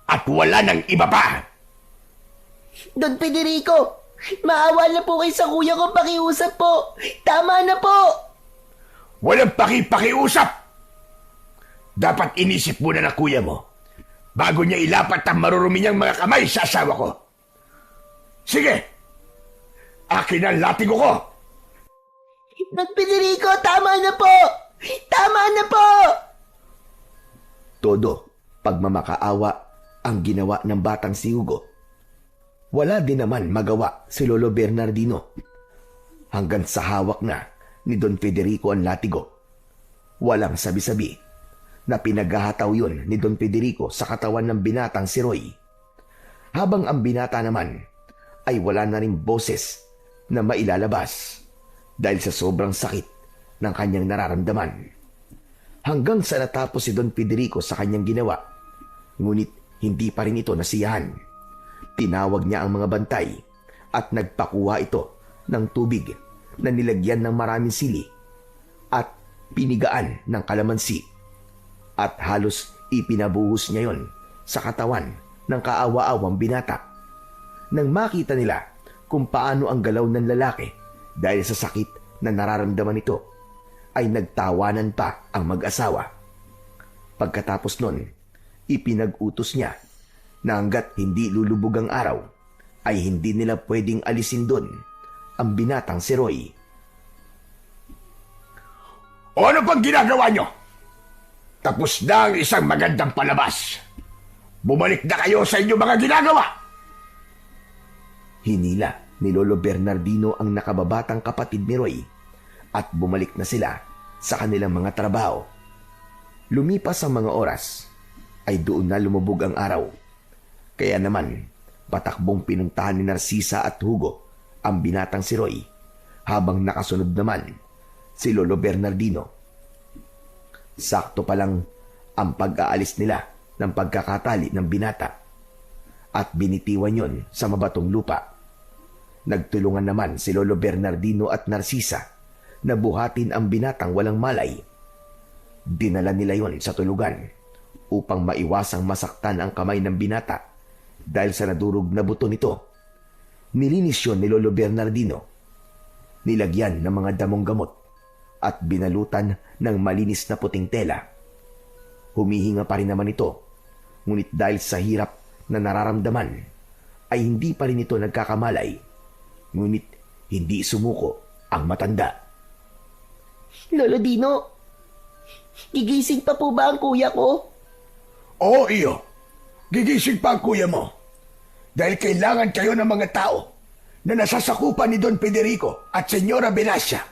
[SPEAKER 3] At wala nang iba pa.
[SPEAKER 2] Don Federico, maawa na po kayo sa kuya ko. Pakiusap po. Tama na po.
[SPEAKER 3] Walang pakiusap. Dapat inisip muna ng kuya mo bago niya ilapat ang marurumi niyang mga kamay sa asawa ko. Sige, akin ang latigo ko.
[SPEAKER 2] Don Federico, tama na po. Tama na po.
[SPEAKER 1] Todo pagmamakaawa ang ginawa ng batang si Hugo. Wala din naman magawa si Lolo Bernardino hanggang sa hawak na ni Don Federico ang latigo. Walang sabi-sabi na pinaghahataw yun ni Don Federico sa katawan ng binatang si Roy. Habang ang binata naman ay wala na rin boses na mailalabas dahil sa sobrang sakit ng kanyang nararamdaman. Hanggang sa natapos si Don Federico sa kanyang ginawa, ngunit hindi pa rin ito nasiyahan. Tinawag niya ang mga bantay at nagpakuha ito ng tubig na nilagyan ng maraming sili at pinigaan ng kalamansi at halos ipinabuhos niya yon sa katawan ng kaawa-awang binata. Nang makita nila kung paano ang galaw ng lalaki dahil sa sakit na nararamdaman nito, ay nagtawanan pa ang mag-asawa. Pagkatapos nun, ipinag-utos niya na hanggat hindi lulubog ang araw, ay hindi nila pwedeng alisin doon ang binatang si Roy.
[SPEAKER 3] O ano pang ginagawa niyo? Tapos na ang isang magandang palabas. Bumalik na kayo sa inyong mga ginagawa.
[SPEAKER 1] Hinila ni Lolo Bernardino ang nakababatang kapatid ni Roy at bumalik na sila sa kanilang mga trabaho. Lumipas ang mga oras, ay doon na lumubog ang araw. Kaya naman, patakbong pinuntahan ni Narcisa at Hugo ang binatang si Roy, habang nakasunod naman si Lolo Bernardino. Sakto pa lang ang pag-aalis nila ng pagkakatali ng binata at binitiwan yon sa mabatong lupa. Nagtulungan naman si Lolo Bernardino at Narcisa na buhatin ang binatang walang malay. Dinala nila yon sa tulugan upang maiwasang masaktan ang kamay ng binata dahil sa nadurog na buto nito. Nilinis yon ni Lolo Bernardino. Nilagyan ng mga damong gamot at binalutan ng malinis na puting tela. Humihinga pa rin naman ito, ngunit dahil sa hirap na nararamdaman, ay hindi pa rin ito nagkakamalay. Ngunit hindi sumuko ang matanda.
[SPEAKER 2] Lolo Dino, gigising pa po ba ang kuya ko?
[SPEAKER 3] Oo, iyo. Gigising pa ang kuya mo. Dahil kailangan kayo ng mga tao na nasasakupan ni Don Federico at Senyora Velascia.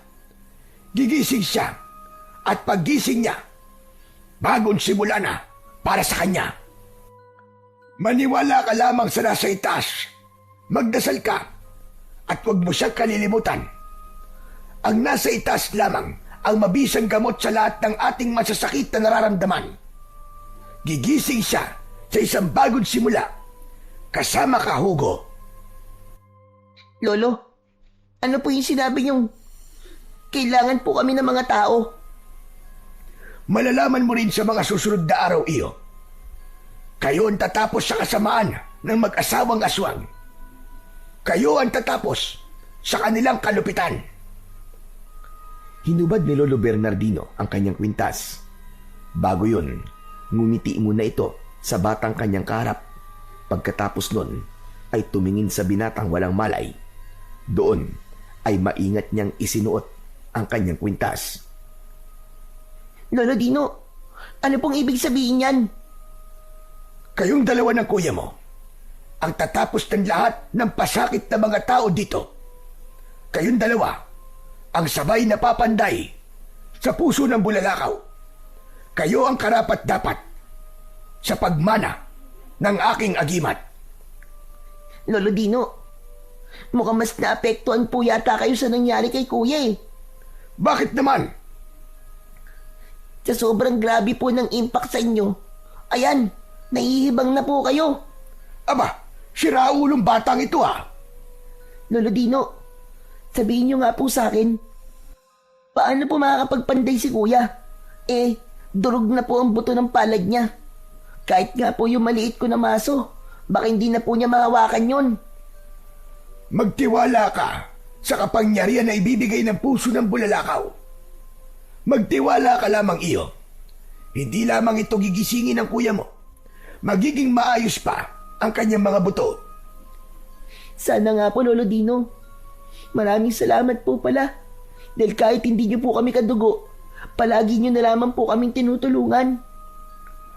[SPEAKER 3] Gigising siya at paggising niya, bagong simula na para sa kanya. Maniwala ka lamang sa nasa itaas. Magdasal ka at huwag mo siyang kalilimutan. Ang nasa itaas lamang ang mabisang gamot sa lahat ng ating masasakit na nararamdaman. Gigising siya sa isang bagong simula. Kasama ka, Hugo.
[SPEAKER 2] Lolo, ano po yung sinabi niyong kailangan po kami ng mga tao?
[SPEAKER 3] Malalaman mo rin sa mga susunod na araw, iyo. Kayo ang tatapos sa kasamaan ng mag-asawang aswang. Kayo ang tatapos sa kanilang kalupitan.
[SPEAKER 1] Hinubad ni Lolo Bernardino ang kanyang kwintas. Bago yun, ngumiti muna ito sa batang kanyang kaharap. Pagkatapos nun, ay tumingin sa binatang walang malay. Doon ay maingat niyang isinuot ang kanyang kwintas.
[SPEAKER 2] Lolo Dino, ano pong ibig sabihin yan?
[SPEAKER 3] Kayong dalawa ng kuya mo ang tatapos ng lahat ng pasakit ng mga tao dito. Kayong dalawa ang sabay na papanday sa puso ng bulalakaw. Kayo ang karapat-dapat sa pagmana ng aking agimat.
[SPEAKER 2] Lolo Dino, mukhang mas naapektuhan po yata kayo sa nangyari kay kuya eh.
[SPEAKER 3] Bakit naman?
[SPEAKER 2] Sa sobrang grabe po ng impact sa inyo, ayan, nahihibang na po kayo.
[SPEAKER 3] Aba, siraulong batang ito
[SPEAKER 2] Lolo Dino, sabihin niyo nga po sa akin, paano po makakapagpanday si kuya? Durog na po ang buto ng palad niya. Kahit nga po yung maliit ko na maso, baka hindi na po niya mahawakan yon.
[SPEAKER 3] Magtiwala ka sa kapangyarihan na ibibigay ng puso ng bulalakaw. Magtiwala ka lamang, iyo. Hindi lamang ito gigisingin ng kuya mo. Magiging maayos pa ang kanyang mga buto.
[SPEAKER 2] Sana nga po, Lolo Dino. Maraming salamat po pala. Dahil kahit hindi niyo po kami kadugo, palagi niyo na lamang po kaming tinutulungan.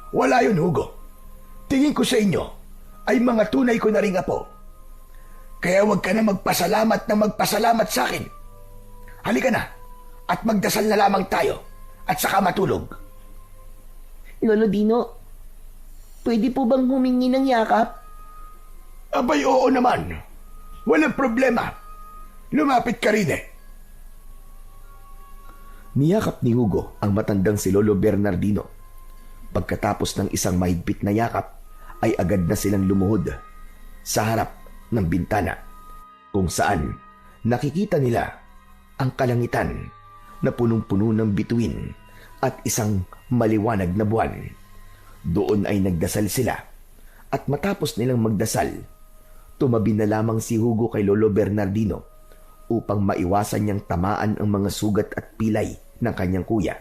[SPEAKER 3] Wala yun, Hugo. Tingin ko sa inyo ay mga tunay ko na ring apo. Kaya huwag ka na magpasalamat sa akin. Halika na at magdasal na lamang tayo at saka matulog.
[SPEAKER 2] Lolo Dino, pwede po bang humingi ng yakap?
[SPEAKER 3] Abay, oo naman. Walang problema. Lumapit ka rin
[SPEAKER 1] Niyakap ni Hugo ang matandang si Lolo Bernardino. Pagkatapos ng isang mahigpit na yakap, ay agad na silang lumuhod sa harap ng bintana, kung saan nakikita nila ang kalangitan na punong-puno ng bituin at isang maliwanag na buwan. Doon ay nagdasal sila, at matapos nilang magdasal, tumabi na lamang si Hugo kay Lolo Bernardino upang maiwasan niyang tamaan ang mga sugat at pilay ng kanyang kuya.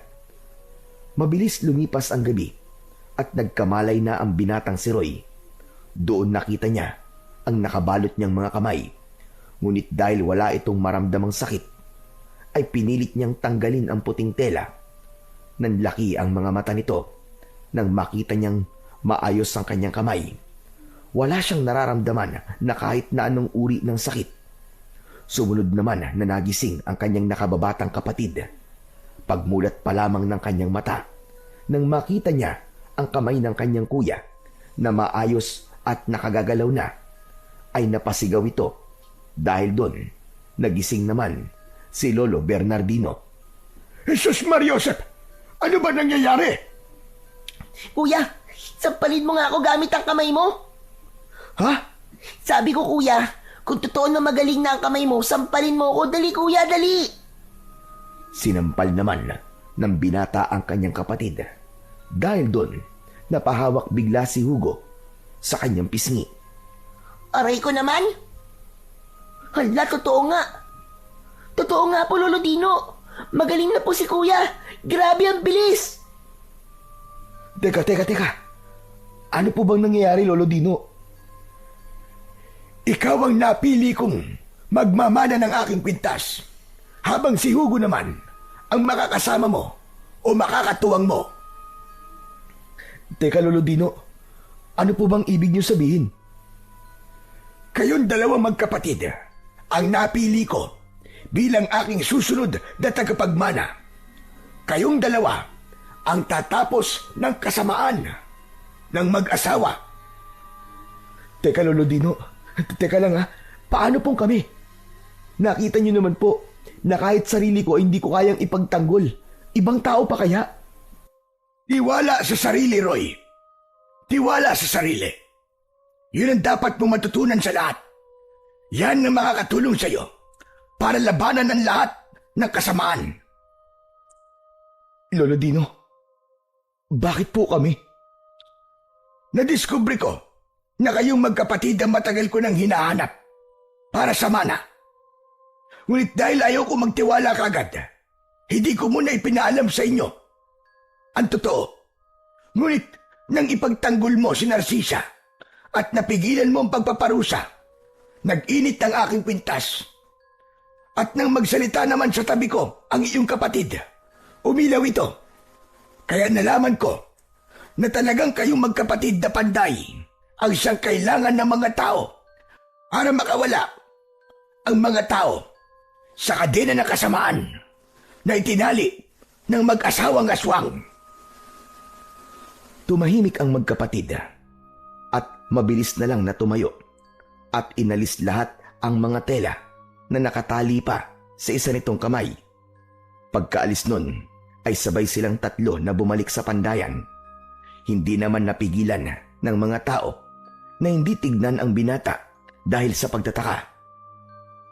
[SPEAKER 1] Mabilis lumipas ang gabi at nagkamalay na ang binatang si Roy. Doon nakita niya ang nakabalot niyang mga kamay. Ngunit dahil wala itong maramdamang sakit, ay pinilit niyang tanggalin ang puting tela. Nanlaki ang mga mata nito nang makita niyang maayos ang kanyang kamay. Wala siyang nararamdaman na kahit na anong uri ng sakit. Sumunod naman na nagising ang kanyang nakababatang kapatid. Pagmulat pa lamang ng kanyang mata nang makita niya ang kamay ng kanyang kuya na maayos at nakagagalaw na, ay napasigaw ito dahil doon nagising naman si Lolo Bernardino.
[SPEAKER 3] Jesus Mariosep! Ano ba nangyayari?
[SPEAKER 2] Kuya, sampalin mo nga ako gamit ang kamay mo.
[SPEAKER 3] Ha?
[SPEAKER 2] Sabi ko kuya, kung totoo na magaling na ang kamay mo, sampalin mo ako. Dali kuya, dali!
[SPEAKER 1] Sinampal naman ng binata ang kanyang kapatid. Dahil doon, napahawak bigla si Hugo sa kanyang pisngi.
[SPEAKER 2] Aray ko naman! Hala, totoo nga. Totoo nga po, Lolo Dino. Magaling na po si kuya. Grabe ang bilis.
[SPEAKER 1] Teka. Ano po bang nangyayari, Lolo Dino?
[SPEAKER 3] ikaw ang napili kong magmamana ng aking kwintas, habang si Hugo naman ang makakasama mo o makakatuwang mo.
[SPEAKER 4] Teka, Lolo Dino, ano po bang ibig niyo sabihin?
[SPEAKER 3] Kayong dalawang magkapatid ang napili ko bilang aking susunod na tagapagmana. Kayong dalawa ang tatapos ng kasamaan ng mag-asawa.
[SPEAKER 4] Teka, Lolo Dino, teka lang ha, paano pong kami? Nakita niyo naman po na kahit sarili ko ay hindi ko kayang ipagtanggol. Ibang tao pa kaya?
[SPEAKER 3] Tiwala sa sarili, Roy. Tiwala sa sarili. Yun ang dapat mong matutunan sa lahat. Yan ang makakatulong sa iyo para labanan ang lahat ng kasamaan.
[SPEAKER 4] Lolo Dino, bakit po kami?
[SPEAKER 3] Nadiskubre ko na kayong magkapatid ang matagal ko nang hinahanap para sa mana. Ngunit dahil ayaw ko magtiwala kagad, hindi ko muna ipinaalam sa inyo ang totoo. Ngunit nang ipagtanggol mo si Narcisa at napigilan mo ang pagpaparusa, nag-init ang aking kwintas. At nang magsalita naman sa tabi ko ang iyong kapatid, umilaw ito. Kaya nalaman ko na talagang kayong magkapatid na panday ang siyang kailangan ng mga tao para makawala ang mga tao sa kadena ng kasamaan na itinali ng mag-asawang aswang.
[SPEAKER 1] Tumahimik ang magkapatid at mabilis na lang na tumayo at inalis lahat ang mga tela na nakatali pa sa isa nitong kamay. Pagkaalis nun ay sabay silang tatlo na bumalik sa pandayan. Hindi naman napigilan ng mga tao na hindi tignan ang binata dahil sa pagtataka.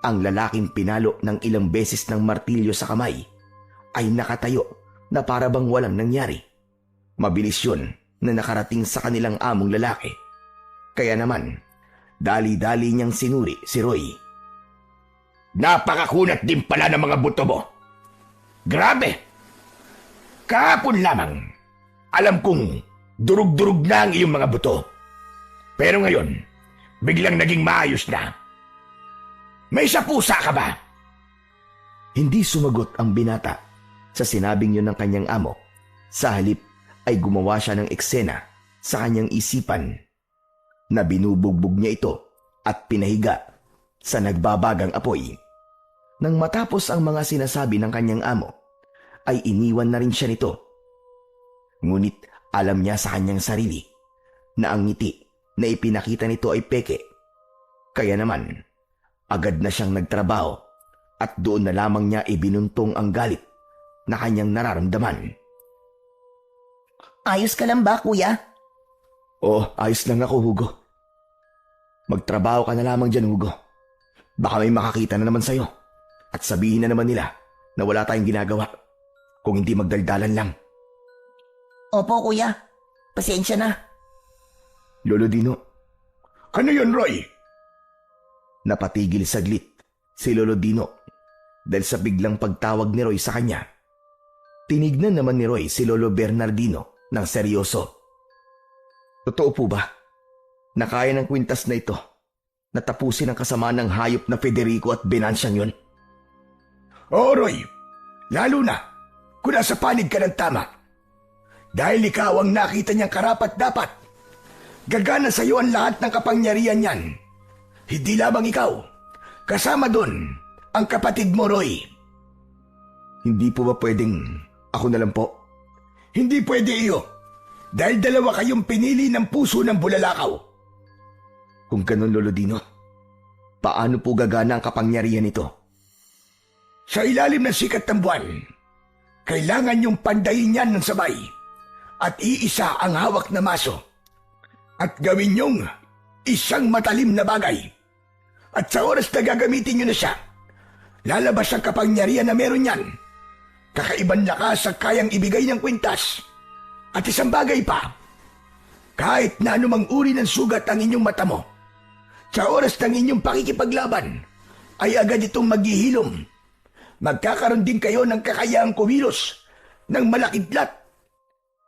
[SPEAKER 1] Ang lalaking pinalo ng ilang beses ng martilyo sa kamay ay nakatayo na para bang walang nangyari. Mabilis yun na nakarating sa kanilang among lalaki. Kaya naman, dali-dali niyang sinuri si Roy.
[SPEAKER 3] Napakakunat din pala ng mga buto mo. Grabe! Kahapon lamang, alam kong durug-durug na ang iyong mga buto. Pero ngayon, biglang naging maayos na. May sapusa ka ba?
[SPEAKER 1] Hindi sumagot ang binata sa sinabing yun ng kanyang amo. Sa halip ay gumawa siya ng eksena sa kanyang isipan na binubugbog niya ito at pinahiga sa nagbabagang apoy. Nang matapos ang mga sinasabi ng kanyang amo, ay iniwan na rin siya nito. Ngunit alam niya sa kanyang sarili na ang ngiti na ipinakita nito ay peke. Kaya naman, agad na siyang nagtrabaho at doon na lamang niya ibinuntong ang galit na kanyang nararamdaman.
[SPEAKER 2] Ayos ka lang ba, kuya?
[SPEAKER 1] Oh, ayos lang ako, Hugo. Magtrabaho ka na lamang dyan, Hugo. Baka may makakita na naman sa'yo at sabihin na naman nila na wala tayong ginagawa kung hindi magdaldalan lang.
[SPEAKER 2] Opo, kuya. Pasensya na.
[SPEAKER 1] Lolo Dino,
[SPEAKER 3] Ano yun, Roy?
[SPEAKER 1] napatigil saglit si Lolo Dino dahil sa biglang pagtawag ni Roy sa kanya. Tinignan naman ni Roy si Lolo Bernardino ng seryoso. Totoo po ba na kaya ng kwintas na ito na tapusin ang kasamaan ng hayop na Federico at Venantiang yun?
[SPEAKER 3] Oo, Roy. Lalo na kung nasa panig ka ng tama. Dahil ikaw ang nakita niyang karapat-dapat. Gagana sa iyo ang lahat ng kapangyarihan niyan. Hindi lamang ikaw. Kasama doon ang kapatid mo, Roy.
[SPEAKER 1] Hindi po ba pwedeng ako na lang po?
[SPEAKER 3] Hindi pwede iyo. Dahil dalawa kayong pinili ng puso ng bulalakaw.
[SPEAKER 1] Kung ganun, Lolo Dino, paano po gagana ang kapangyarihan nito?
[SPEAKER 3] Sa ilalim ng sikat ng buwan, kailangan yung pandayin yan ng sabay at iisa ang hawak na maso at gawin yung isang matalim na bagay. At sa oras na gagamitin nyo na siya, lalabas ang kapangyarihan na meron yan. Kakaibang lakas ang kayang ibigay ng kwintas. At isang bagay pa, kahit na anumang uri ng sugat ang inyong mata mo, sa oras ng inyong pakikipaglaban, ay agad itong maghihilom. Magkakaroon din kayo ng kakayahang kumilos ng malakidlat.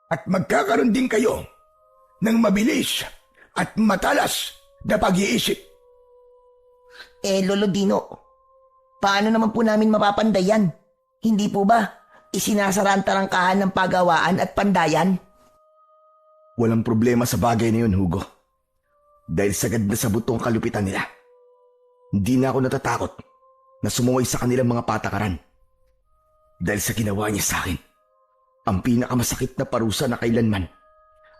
[SPEAKER 3] At magkakaroon din kayo ng mabilis at matalas na pag-iisip.
[SPEAKER 2] Lolo Dino, paano naman po namin mapapanday yan? Hindi po ba isinasara ang tarangkahan ng pagawaan at pandayan?
[SPEAKER 1] Walang problema sa bagay na yun, Hugo. Dahil sagad na sa butong kalupitan nila. Hindi na ako natatakot na sumuway sa kanilang mga patakaran. Dahil sa ginawa niya sa akin, ang pinakamasakit na parusa na kailanman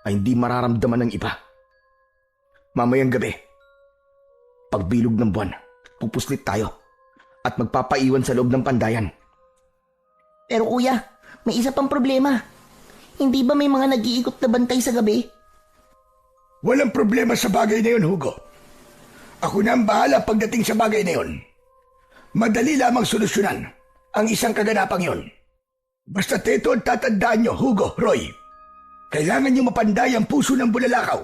[SPEAKER 1] ay hindi mararamdaman ng iba. Mamayang gabi, pagbilog ng buwan, pupuslit tayo at magpapaiwan sa loob ng pandayan.
[SPEAKER 2] Pero kuya, may isa pang problema. Hindi ba may mga nag-iikot na bantay sa gabi?
[SPEAKER 3] Walang problema sa bagay na yun, Hugo. Ako na ang bahala pagdating sa bagay na yun. Madali lamang solusyonan ang isang kaganapang yun. Basta teto at tatandaan nyo, Hugo, Roy. Kailangan nyo mapanday ang puso ng bulalakaw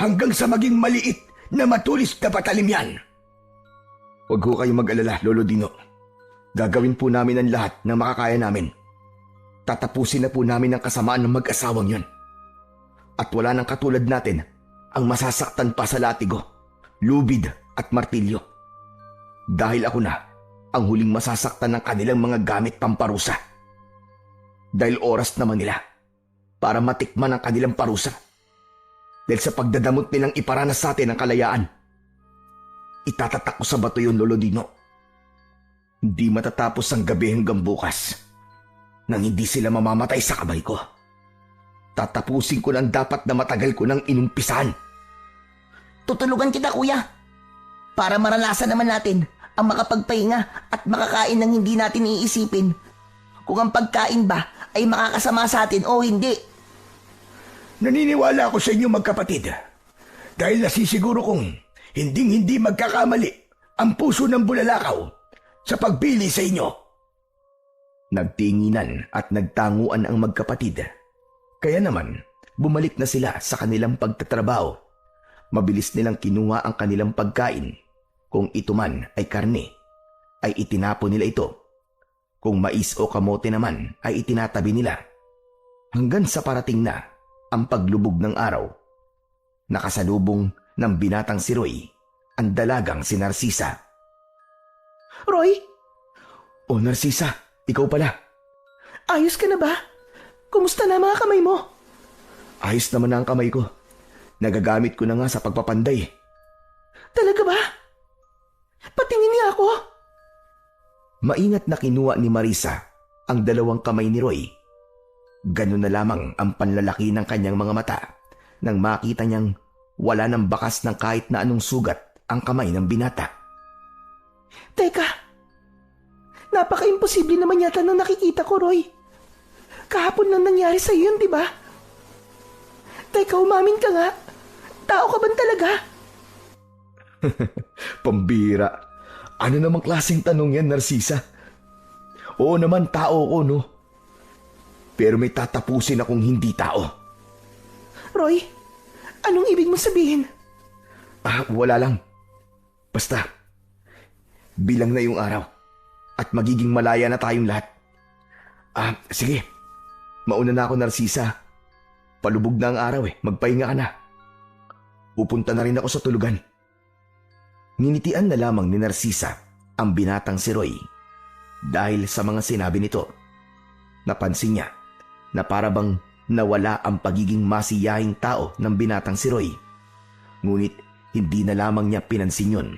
[SPEAKER 3] hanggang sa maging maliit na matulis na patalim yan.
[SPEAKER 1] Huwag ho kayong mag-alala, Lolo Dino. Gagawin po namin ang lahat na makakaya namin. Tatapusin na po namin ang kasamaan ng mag-asawang yon. At wala nang katulad natin ang masasaktan pa sa latigo, lubid at martilyo. Dahil ako na ang huling masasaktan ng kanilang mga gamit pamparusa. Dahil oras naman nila para matikman ang kanilang parusa. Dahil sa pagdadamot nilang iparanas sa atin ang kalayaan. Itatatak ko sa bato yun, Lolo Dino. Hindi matatapos ang gabi hanggang bukas nang hindi sila mamamatay sa kamay ko. Tatapusin ko ng dapat na matagal ko nang inumpisahan.
[SPEAKER 2] Tutulugan kita kuya. Para maranasan naman natin ang makapagpahinga at makakain ng hindi natin iisipin kung ang pagkain ba ay makakasama sa atin o hindi.
[SPEAKER 3] Naniniwala ako sa inyo magkapatid dahil nasisiguro kong hinding-hindi magkakamali ang puso ng bulalakaw sa pagpili sa inyo.
[SPEAKER 1] Nagtinginan at nagtanguan ang magkapatid. Kaya naman, bumalik na sila sa kanilang pagtatrabaho. Mabilis nilang kinuha ang kanilang pagkain. Kung ito man ay karne, ay itinapon nila ito. Kung mais o kamote naman, ay itinatabi nila. Hanggang sa parating na ang paglubog ng araw. Nakasalubong ng binatang si Roy, ang dalagang si Narcisa.
[SPEAKER 2] Roy,
[SPEAKER 1] O Narcisa, ikaw pala.
[SPEAKER 2] ayos ka na ba? Kumusta na mga kamay mo?
[SPEAKER 1] Ayos naman na ang kamay ko. Nagagamit ko na nga sa pagpapanday.
[SPEAKER 2] Talaga ba? Patingin niya ako.
[SPEAKER 1] Maingat na kinuha ni Marisa ang dalawang kamay ni Roy. Ganun na lamang ang panlalaki ng kanyang mga mata nang makita niyang wala ng bakas ng kahit na anong sugat ang kamay ng binata.
[SPEAKER 2] Teka, napaka-imposible naman yata nang nakikita ko, Roy. Kahapon lang nangyari sa'yo yun, di ba? Teka, umamin ka nga. Tao ka ba talaga?
[SPEAKER 1] Pambira. Ano namang klaseng tanong yan, Narcisa? Oo naman, tao ko, no? Pero may tatapusin akong hindi tao.
[SPEAKER 2] Roy, anong ibig mong sabihin?
[SPEAKER 1] Wala lang. Basta, bilang na yung araw at magiging malaya na tayong lahat. Sige. Mauna na ako, Narcisa. Palubog na ang araw magpahinga ka na. Pupunta na rin ako sa tulugan. Nginitian na lamang ni Narcisa ang binatang si Roy. Dahil sa mga sinabi nito, napansin niya na para bang nawala ang pagiging masiyahing tao ng binatang si Roy. Ngunit hindi na lamang niya pinansin yun.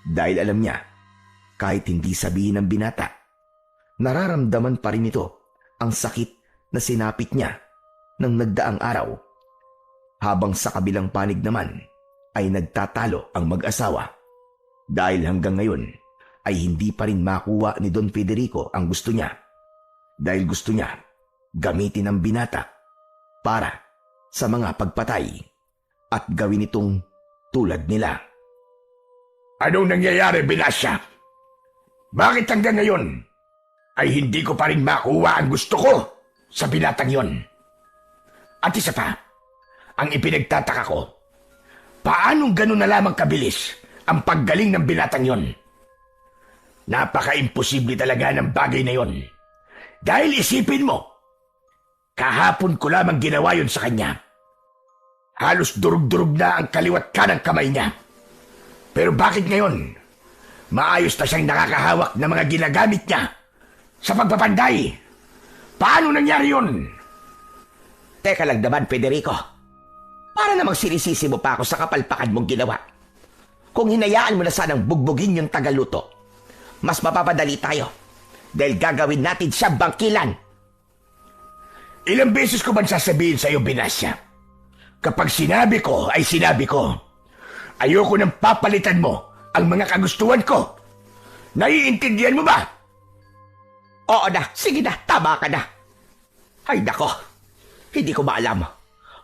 [SPEAKER 1] Dahil alam niya, kahit hindi sabihin ng binata, nararamdaman pa rin ito ang sakit na sinapit niya ng nagdaang araw. Habang sa kabilang panig naman ay nagtatalo ang mag-asawa. Dahil hanggang ngayon ay hindi pa rin makuha ni Don Federico ang gusto niya. Dahil gusto niya gamitin ang binata para sa mga pagpatay at gawin itong tulad nila.
[SPEAKER 3] Anong nangyayari, Binasya? Bakit hanggang ngayon ay hindi ko pa rin makuha ang gusto ko sa binatang yon? At isa pa, ang ipinagtataka ko, paanong gano'n na lamang kabilis ang paggaling ng binatang yon? Napaka-imposible talaga ng bagay na yon. Dahil isipin mo, kahapon ko lamang ginawa yon sa kanya. Halos durug-durug na ang kaliwat kanang kamay niya. Pero bakit ngayon Maayos na siyang nakakahawak ng mga ginagamit niya sa pagpapanday. Paano nangyari yun?
[SPEAKER 1] Teka lang naman, Federico. Para namang sinisisi mo pa ako sa kapalpakan mong ginawa. Kung hinayaan mo na sanang bugbugin yung tagaluto, mas mapapadali tayo dahil gagawin natin siya bangkilan.
[SPEAKER 3] Ilang beses ko man sasabihin sa iyo, Binasya? Kapag sinabi ko ay sinabi ko. Ayoko nang papalitan mo ang mga kagustuhan ko. Naiintindihan mo ba?
[SPEAKER 1] Oo na, sige na, tama ka na. Ay nako, hindi ko maalam.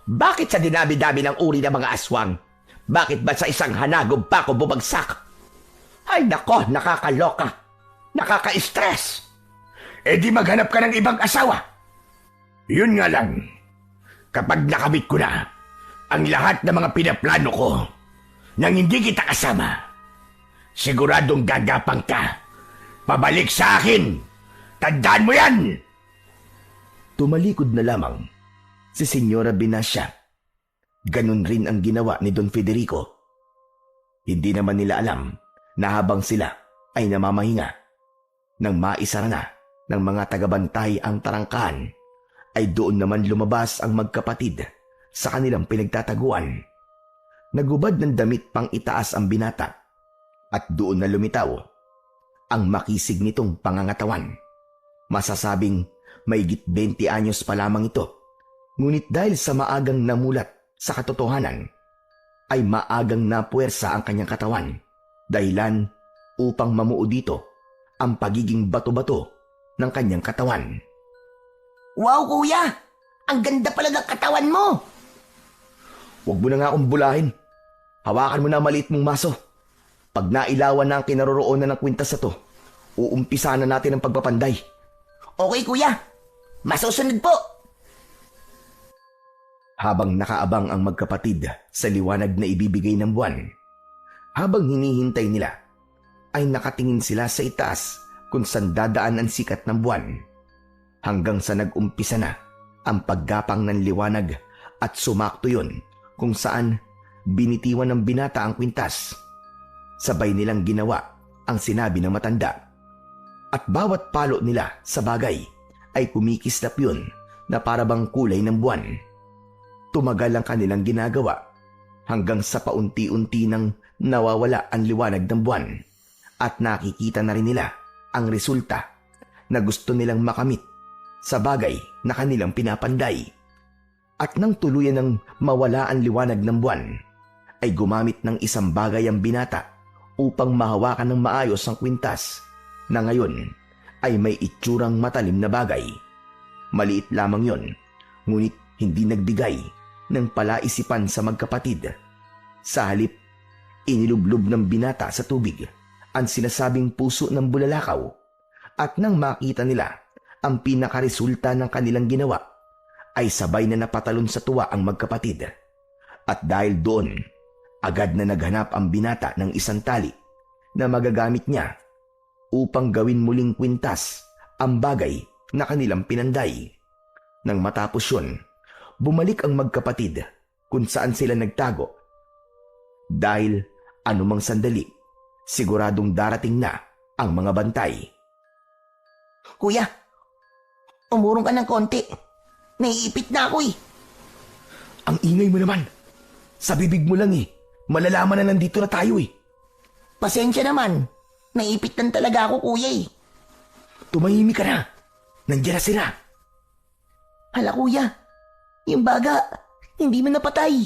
[SPEAKER 1] Bakit sa dinami-dami ng uri ng mga aswang, bakit ba sa isang hanagom pa ako bumagsak? Ay nako, nakakaloka. Nakaka-stress.
[SPEAKER 3] E di maghanap ka ng ibang asawa. Yun nga lang, kapag nakamit ko na ang lahat ng mga pinaplano ko nang hindi kita kasama, siguradong gagapang ka. Pabalik sa akin. Tandaan mo yan!
[SPEAKER 4] Tumalikod na lamang si Senyora Binasya. Ganun rin ang ginawa ni Don Federico. Hindi naman nila alam na habang sila ay namamahinga, nang maisara na ng mga tagabantay ang tarangkahan, ay doon naman lumabas ang magkapatid sa kanilang pinagtataguan. Nagubad ng damit pang itaas ang binata at doon na lumitaw ang makisig nitong pangangatawan. Masasabing maigit 20 anyos pa lamang ito, ngunit dahil sa maagang namulat sa katotohanan, ay maagang napuwersa ang kanyang katawan, dahilan upang mamuo dito ang pagiging bato-bato ng kanyang katawan.
[SPEAKER 2] Wow, kuya! Ang ganda pala ng katawan mo!
[SPEAKER 4] Huwag mo na nga akong bulahin. Hawakan mo na ang maliit mong maso. Pag nailawan na ang kinaroroonan ng kwintas na to, uumpisa na natin ang pagpapanday.
[SPEAKER 2] Okay, kuya. Masusunod po.
[SPEAKER 4] Habang nakaabang ang magkapatid sa liwanag na ibibigay ng buwan, habang hinihintay nila, ay nakatingin sila sa itaas kung saan dadaan ang sikat ng buwan, hanggang sa nag-umpisa na ang paggapang ng liwanag at sumakto yun kung saan binitiwan ng binata ang kwintas. Sabay nilang ginawa ang sinabi ng matanda. At bawat palo nila sa bagay ay kumikislap yun na parabang kulay ng buwan. Tumagal ang kanilang ginagawa hanggang sa paunti-unti nang nawawala ang liwanag ng buwan at nakikita na rin nila ang resulta na gusto nilang makamit sa bagay na kanilang pinapanday. At nang tuluyan ng mawala ang liwanag ng buwan, ay gumamit ng isang bagay ang binata upang mahawakan ng maayos ang kwintas na ngayon ay may itsurang matalim na bagay. Maliit lamang yon, ngunit hindi nagbigay ng palaisipan sa magkapatid. Sa halip, inilublob ng binata sa tubig ang sinasabing puso ng bulalakaw, at nang makita nila ang pinakaresulta ng kanilang ginawa, ay sabay na napatalon sa tuwa ang magkapatid. At dahil doon, agad na naghanap ang binata ng isang tali na magagamit niya upang gawin muling kwintas ang bagay na kanilang pinanday. Nang matapos yun, bumalik ang magkapatid kung saan sila nagtago. Dahil anumang sandali, siguradong darating na ang mga bantay.
[SPEAKER 2] Kuya, umurong ka ng konti. Naiipit na ako eh.
[SPEAKER 4] Ang ingay mo naman. Sa bibig mo lang eh. Malalaman na nandito na tayo eh.
[SPEAKER 2] Pasensya naman. Naiipit lang talaga ako, kuya eh.
[SPEAKER 4] Tumahimik ka na. Nandiyan na sila.
[SPEAKER 2] Hala, kuya. Yung baga, hindi mo napatay.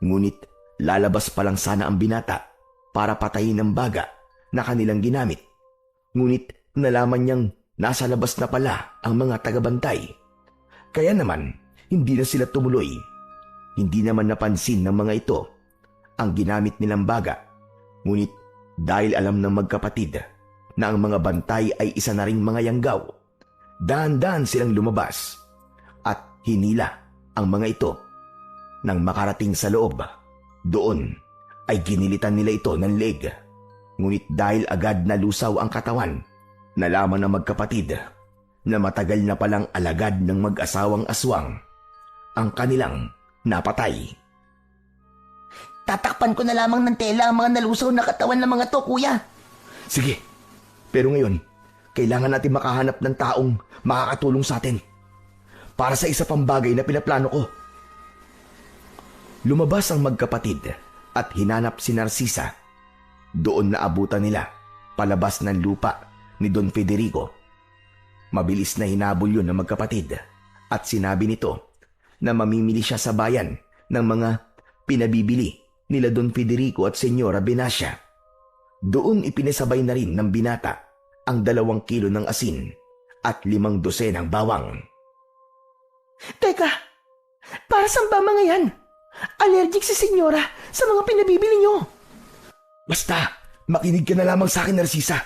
[SPEAKER 4] Ngunit lalabas pa lang sana ang binata para patayin ang baga na kanilang ginamit. Ngunit nalaman niyang nasa labas na pala ang mga tagabantay. Kaya naman, hindi na sila tumuloy. Hindi naman napansin ng mga ito ang ginamit nilang baga. Ngunit dahil alam ng magkapatid na ang mga bantay ay isa na ring mga yanggaw, dahan-dahan silang lumabas at hinila ang mga ito. Nang makarating sa loob, doon ay ginilitan nila ito ng leg. Ngunit dahil agad nalusaw ang katawan, nalaman ng magkapatid na matagal na palang alagad ng mag-asawang aswang ang kanilang napatay.
[SPEAKER 2] tatakpan ko na lamang ng tela ang mga nalusaw na katawan ng mga to, kuya.
[SPEAKER 1] Sige, pero ngayon, kailangan natin makahanap ng taong makakatulong sa atin. Para sa isa pang bagay na pinaplano ko. Lumabas ang magkapatid at hinanap si Narcisa. Doon naabutan nila palabas ng lupa ni Don Federico. Mabilis na hinabol yun ng magkapatid at sinabi nito na mamimili siya sa bayan ng mga pinabibili nila Don Federico at Senyora Benassia. Doon ipinasabay na rin ng binata ang 2 kilo ng asin at 5 dosenang bawang.
[SPEAKER 2] Teka, para saan ba mga yan? Allergic si senyora sa mga pinabibili nyo.
[SPEAKER 1] Basta, makinig ka na lamang sa akin, Narcisa.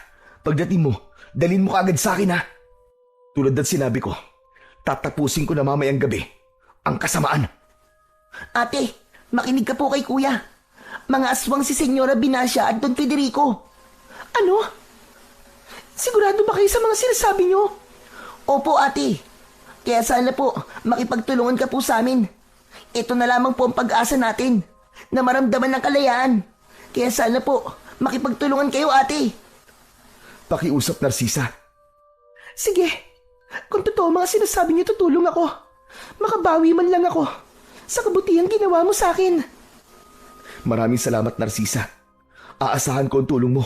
[SPEAKER 1] Pagdating mo, dalhin mo kaagad sa akin, ha? Tulad ng sinabi ko, tatapusin ko na mamayang gabi ang kasamaan.
[SPEAKER 2] Ate, makinig ka po kay kuya. Mga aswang si Senyora Benassia at Don Federico. Ano? Sigurado ba kayo sa mga sinasabi nyo? Opo, ate. Kaya sana po, makipagtulungan ka po sa amin. Ito na lamang po ang pag-asa natin na maramdaman ng kalayaan. Kaya sana po, makipagtulungan kayo, ate.
[SPEAKER 1] Pakiusap, Narcisa.
[SPEAKER 2] Sige, kung totoo mga sinasabi niyo, tutulong ako. Makabawi man lang ako sa kabutihang ginawa mo sa akin.
[SPEAKER 1] Maraming salamat, Narcisa. Aasahan ko ang tulong mo.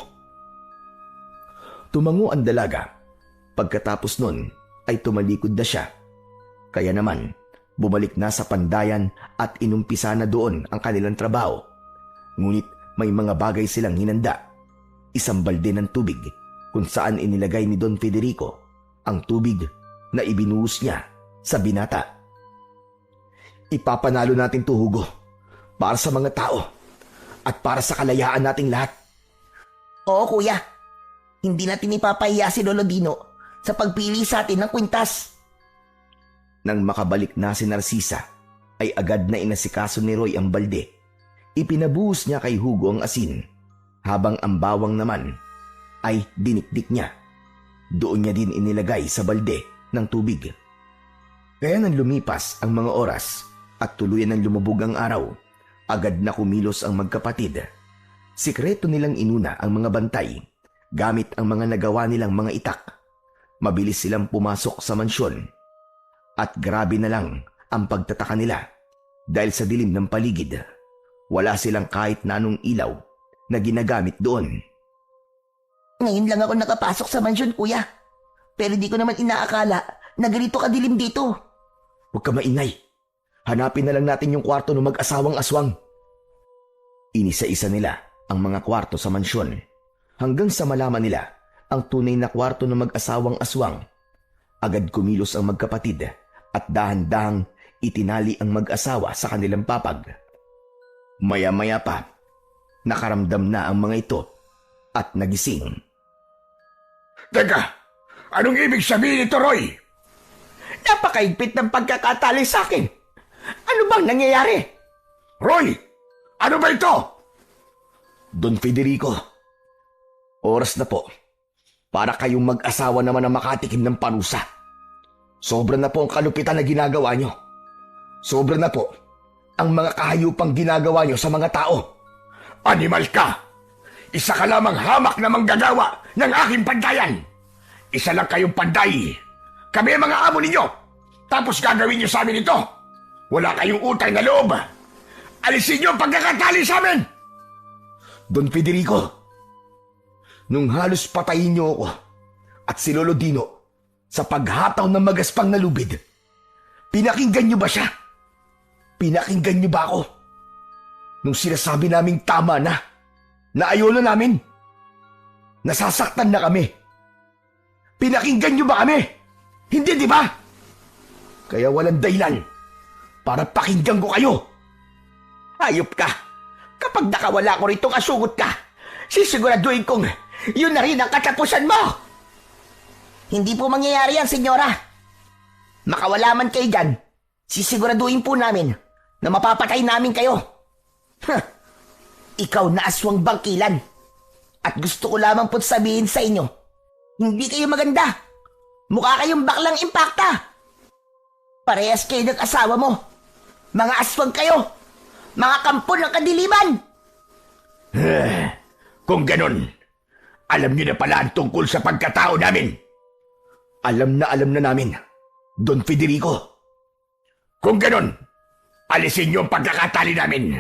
[SPEAKER 1] Tumango ang dalaga. Pagkatapos nun, ay tumalikod na siya. Kaya naman, bumalik na sa pandayan at inumpisa na doon ang kanilang trabaho. Ngunit may mga bagay silang hinanda. Isang balde ng tubig kung saan inilagay ni Don Federico ang tubig na ibinuhos niya sa binata. Ipapanalo natin to, Hugo, para sa mga tao at para sa kalayaan nating lahat.
[SPEAKER 2] Oo, kuya. Hindi natin ipapahiya si Lolo Dino sa pagpili sa atin ng kwintas.
[SPEAKER 1] Nang makabalik na si Narcisa, ay agad na inasikaso ni Roy ang balde. Ipinabuhos niya kay Hugo ang asin, habang ang bawang naman ay dinikdik niya. Doon niya din inilagay sa balde ng tubig. Kaya nang lumipas ang mga oras at tuluyan ng lumubog ang araw, agad na kumilos ang magkapatid. Sikreto nilang inuna ang mga bantay gamit ang mga nagawa nilang mga itak. Mabilis silang pumasok sa mansyon. At grabe na lang ang pagtataka nila dahil sa dilim ng paligid, wala silang kahit na anong ilaw na ginagamit doon.
[SPEAKER 2] Ngayon lang ako nakapasok sa mansyon, kuya. Pero di ko naman inaakala na ganito kadilim dito.
[SPEAKER 1] Huwag ka maingay. Hanapin na lang natin yung kwarto ng mag-asawang aswang. Inisa-isa nila ang mga kwarto sa mansyon hanggang sa malaman nila ang tunay na kwarto ng mag-asawang aswang. Agad kumilos ang magkapatid at dahan-dahang itinali ang mag-asawa sa kanilang papag. Maya-maya pa, nakaramdam na ang mga ito at nagising.
[SPEAKER 3] Teka, anong ibig sabihin ito, Roy?
[SPEAKER 2] Napakaigpit ng pagkakatali sa akin. Ano bang nangyayari?
[SPEAKER 3] Roy, ano ba ito?
[SPEAKER 1] Don Federico, oras na po para kayong mag-asawa naman na makatikim ng parusa. Sobra na po ang kalupitan na ginagawa nyo. Sobra na po ang mga kahayupang ginagawa nyo sa mga tao.
[SPEAKER 3] Animal ka! Isa ka lamang hamak na manggagawa ng aking pandayan. Isa lang kayong panday. Kami ang mga amo ninyo. Tapos gagawin niyo sa amin ito. Wala kayong utang na loob. Alisin niyo ang pagkakatali sa amin!
[SPEAKER 1] Don Federico, nung halos patayin niyo ako at si Lolo Dino sa paghataw ng magaspang na lubid, pinakinggan niyo ba siya? Pinakinggan niyo ba ako? Nung sinasabi naming tama na ayaw na namin, nasasaktan na kami. Pinakinggan niyo ba kami? Hindi, di ba? Kaya walang dahilan para pakinggan ko kayo.
[SPEAKER 2] Hayop ka. Kapag nakawala ko rito asugot ka, sisiguraduhin kong yun na rin ang katapusan mo. Hindi po mangyayari yan, senyora. Makawala man kayo dyan, sisiguraduhin po namin na mapapatay namin kayo. Huh. Ikaw na aswang bangkilan. At gusto ko lamang po sabihin sa inyo, hindi kayo maganda. Mukha kayong baklang impakta. Parehas kayo ng asawa mo. Mga aswang kayo. Mga kampo ng kadiliman!
[SPEAKER 3] Kung ganun, alam niyo na pala ang tungkol sa pagkatao namin.
[SPEAKER 1] Alam na namin, Don Federico.
[SPEAKER 3] Kung ganun, alisin niyo ang pagkakatali namin.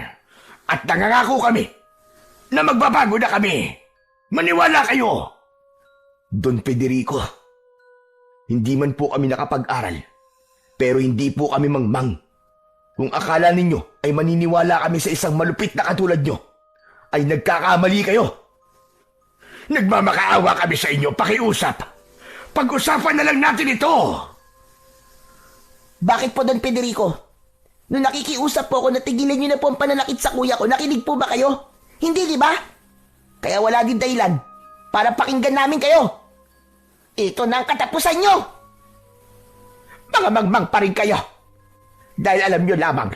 [SPEAKER 3] At nangangako kami na magbabago na kami. Maniwala kayo.
[SPEAKER 1] Don Federico, hindi man po kami nakapag-aral, pero hindi po kami mangmang. Kung akala ninyo ay maniniwala kami sa isang malupit na katulad nyo, ay nagkakamali kayo.
[SPEAKER 3] Nagmamakaawa kami sa inyo, pakiusap. Pag-usapan na lang natin ito.
[SPEAKER 2] Bakit po, Don Federico? Nung nakikiusap po ako na tigilan niyo na po ang pananakit sa kuya ko, nakinig po ba kayo? Hindi, di ba? Kaya wala din dahilan para pakinggan namin kayo. Ito na ang katapusan nyo!
[SPEAKER 3] Mga magmang pa rin kayo. Dahil alam nyo lamang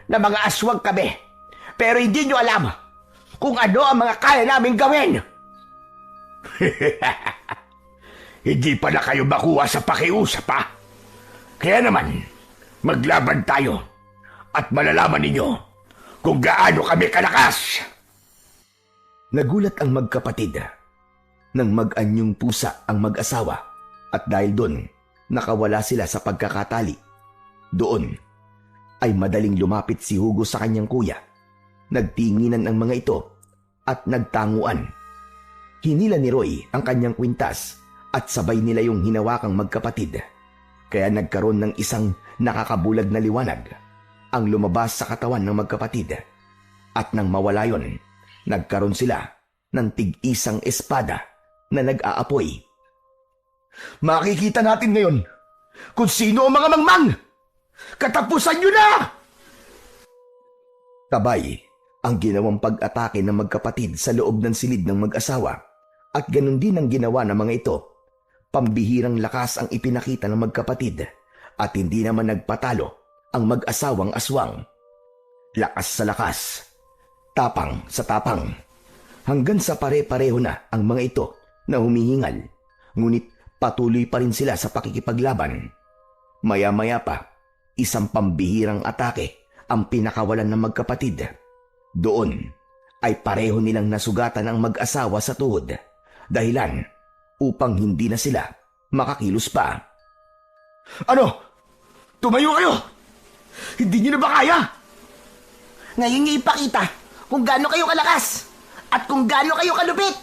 [SPEAKER 3] na mga aswang kami. Pero hindi nyo alam kung ano ang mga kaya namin gawin. Hindi pala kayo makuha sa pakiusap, ha? Kaya naman, maglaban tayo at malalaman ninyo kung gaano kami kalakas.
[SPEAKER 1] Nagulat ang magkapatid nang mag-anyong pusa ang mag-asawa at dahil doon, nakawala sila sa pagkakatali. Doon ay madaling lumapit si Hugo sa kanyang kuya. Nagtinginan ang mga ito at nagtanguan. Hinila ni Roy ang kanyang kwintas at sabay nila yung hinawakang magkapatid. Kaya nagkaroon ng isang nakakabulag na liwanag ang lumabas sa katawan ng magkapatid. At nang mawala yon, nagkaroon sila ng tig-isang espada na nag-aapoy.
[SPEAKER 3] Makikita natin ngayon kung sino ang mga mangmang! Katapusan nyo na!
[SPEAKER 1] Tabay ang ginawang pag-atake ng magkapatid sa loob ng silid ng mag-asawa at ganun din ang ginawa ng mga ito. Pambihirang lakas ang ipinakita ng magkapatid at hindi naman nagpatalo ang mag-asawang aswang. Lakas sa lakas, tapang sa tapang, hanggang sa pare-pareho na ang mga ito na humihingal, ngunit patuloy pa rin sila sa pakikipaglaban. Maya-maya pa, isang pambihirang atake ang pinakawalan ng magkapatid. Doon ay pareho nilang nasugatan ang mag-asawa sa tuhod, dahilan upang hindi na sila makakilos pa.
[SPEAKER 3] Ano? Tumayo kayo! Hindi niyo na ba kaya?
[SPEAKER 2] Ngayon niyo ipakita kung gaano kayo kalakas at kung gaano kayo kalupit.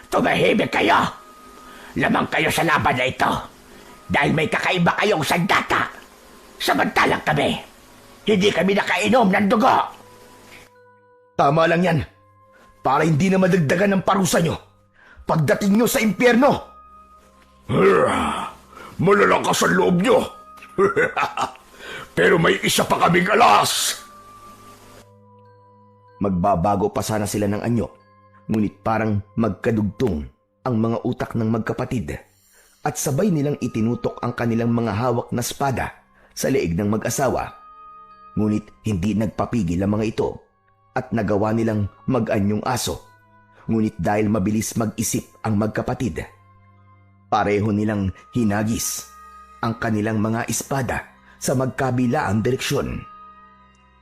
[SPEAKER 3] Tumahimik kayo! Lamang kayo sa laban na ito dahil may kakaiba kayong sandata. Samantalang kami, hindi kami nakainom ng dugo.
[SPEAKER 1] Tama lang yan, para hindi na madagdagan ng parusa nyo pagdating nyo sa impyerno.
[SPEAKER 3] Malalakas ang loob nyo. Pero may isa pa kaming alas.
[SPEAKER 1] Magbabago pa sana sila ng anyo, ngunit parang magkadugtong ang mga utak ng magkapatid at sabay nilang itinutok ang kanilang mga hawak na espada sa leeg ng mag-asawa. Ngunit hindi nagpapigil ang mga ito at nagawa nilang mag-anyong aso. Ngunit dahil mabilis mag-isip ang magkapatid, pareho nilang hinagis ang kanilang mga espada sa magkabilaang direksyon.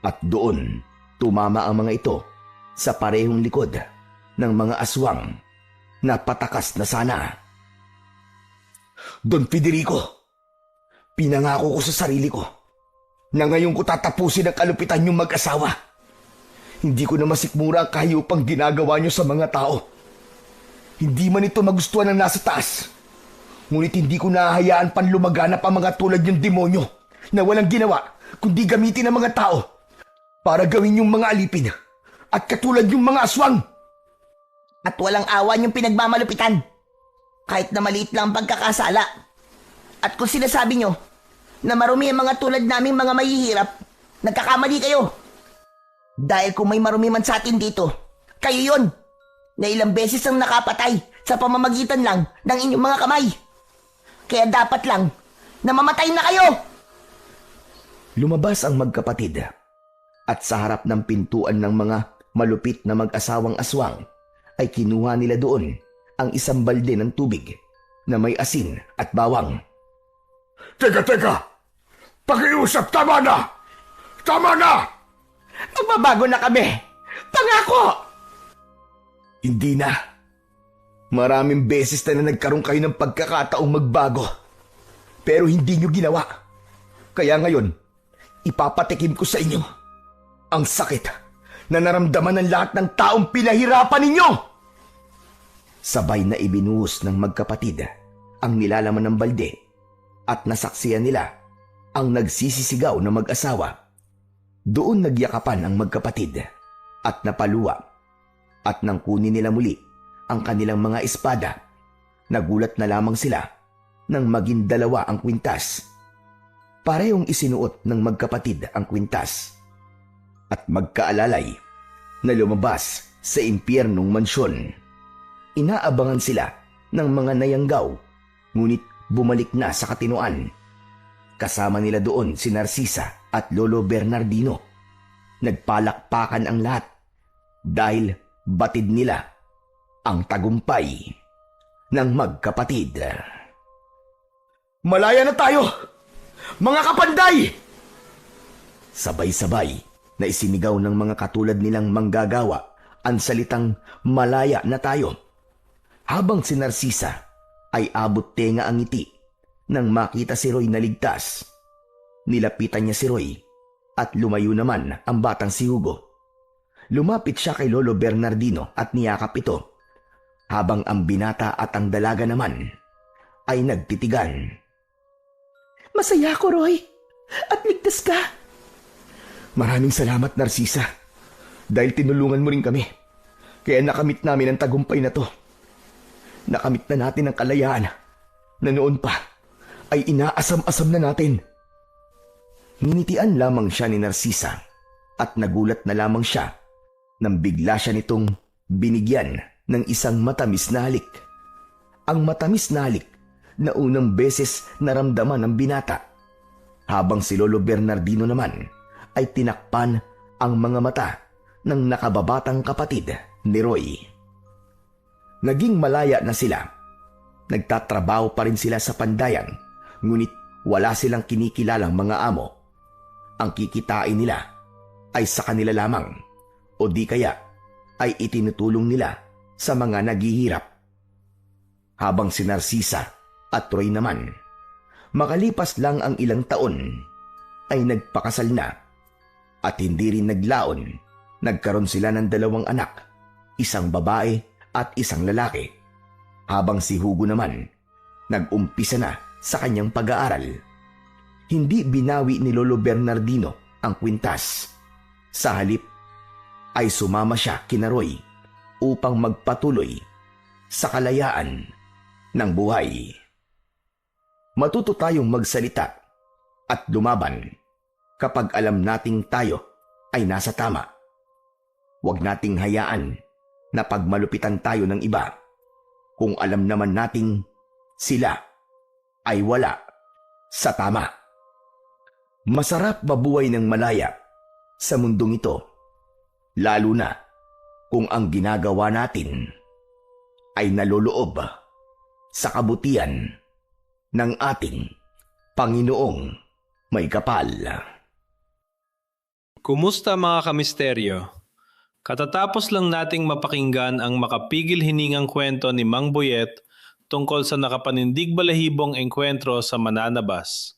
[SPEAKER 1] At doon, tumama ang mga ito sa parehong likod ng mga aswang na patakas na sana. Don Federico, pinangako ko sa sarili ko na ngayon ko tatapusin ang kalupitan niyong mag-asawa. Hindi ko na masikmura ang kahiyupang ginagawa niyo sa mga tao. Hindi man ito magustuhan ng nasa taas, ngunit hindi ko nahahayaan panlumaganap ang mga tulad niyong demonyo na walang ginawa kundi gamitin ang mga tao para gawin yung mga alipin at katulad yung mga aswang.
[SPEAKER 2] At walang awa yung pinagmamalupitan, kahit na maliit lang ang pagkakasala. At kung sinasabi nyo na marumi ang mga tulad naming mga mahihirap, nagkakamali kayo. Dahil kung may marumi man sa atin dito, kayo yon na ilang beses ang nakapatay sa pamamagitan lang ng inyong mga kamay. Kaya dapat lang na mamatay na kayo.
[SPEAKER 1] Lumabas ang magkapatid at sa harap ng pintuan ng mga malupit na mag-asawang aswang ay kinuha nila doon ang isang balde ng tubig na may asin at bawang.
[SPEAKER 3] Teka! Pakiusap, tama na! Tama na!
[SPEAKER 2] Magbabago na kami! Pangako!
[SPEAKER 1] Hindi na. Maraming beses na nagkaroon kayo ng pagkakataong magbago. Pero hindi nyo ginawa. Kaya ngayon, ipapatikim ko sa inyo ang sakit na naramdaman ng lahat ng taong pinahirapan ninyo. Sabay na ibinuhos ng magkapatid ang nilalaman ng balde at nasaksiyan nila ang nagsisisigaw na mag-asawa. Doon nagyakapan ang magkapatid at napaluwa at nang kunin nila muli ang kanilang mga espada, nagulat na lamang sila nang maging dalawa ang kwintas. Parehong isinuot ng magkapatid ang kwintas at magkaalalay na lumabas sa impyernong mansyon. Inaabangan sila ng mga nayanggaw, ngunit bumalik na sa katinoan. Kasama nila doon si Narcisa at Lolo Bernardino. Nagpalakpakan ang lahat dahil batid nila ang tagumpay ng magkapatid. Malaya na tayo, mga kapanday! Sabay-sabay na isinigaw ng mga katulad nilang manggagawa ang salitang malaya na tayo. Habang si Narcisa ay abot tenga ang ngiti nang makita si Roy na ligtas. Nilapitan niya si Roy at lumayo naman ang batang si Hugo. Lumapit siya kay Lolo Bernardino at niyakap ito, habang ang binata at ang dalaga naman ay nagtitigan.
[SPEAKER 2] Masaya ako, Roy. At ligtas ka.
[SPEAKER 1] Maraming salamat, Narcisa. Dahil tinulungan mo rin kami. Kaya nakamit namin ang tagumpay na to. Nakamit na natin ang kalayaan na noon pa ay inaasam-asam na natin. Ninitian lamang siya ni Narcisa at nagulat na lamang siya nang bigla siya nitong binigyan ng isang matamis na halik. Ang matamis na halik na unang beses naramdaman ng binata, habang si Lolo Bernardino naman ay tinakpan ang mga mata ng nakababatang kapatid ni Roy. Naging malaya na sila. Nagtatrabaho pa rin sila sa pandayan, ngunit wala silang kinikilalang mga amo. Ang kikitain nila ay sa kanila lamang, o di kaya ay itinutulong nila sa mga naghihirap. Habang si Narcisa at Roy naman, makalipas lang ang ilang taon, ay nagpakasal na at hindi rin naglaon. Nagkaroon sila ng 2 anak, isang babae at isang lalaki. Habang si Hugo naman, nag-umpisa na sa kanyang pag-aaral. Hindi binawi ni Lolo Bernardino ang kwintas. Sa halip, ay sumama siya kina Roy upang magpatuloy sa kalayaan ng buhay. Matuto tayong magsalita at lumaban kapag alam nating tayo ay nasa tama. Huwag nating hayaan na pagmalupitan tayo ng iba kung alam naman nating sila ay wala sa tama. Masarap mabuhay ng malaya sa mundong ito, lalo na kung ang ginagawa natin ay naloloob sa kabutihan ng ating Panginoong may kapal.
[SPEAKER 5] Kumusta mga kamisteryo? Katatapos lang nating mapakinggan ang makapigil hiningang kwento ni Mang Boyet tungkol sa nakapanindig balahibong engkwentro sa Mananabas.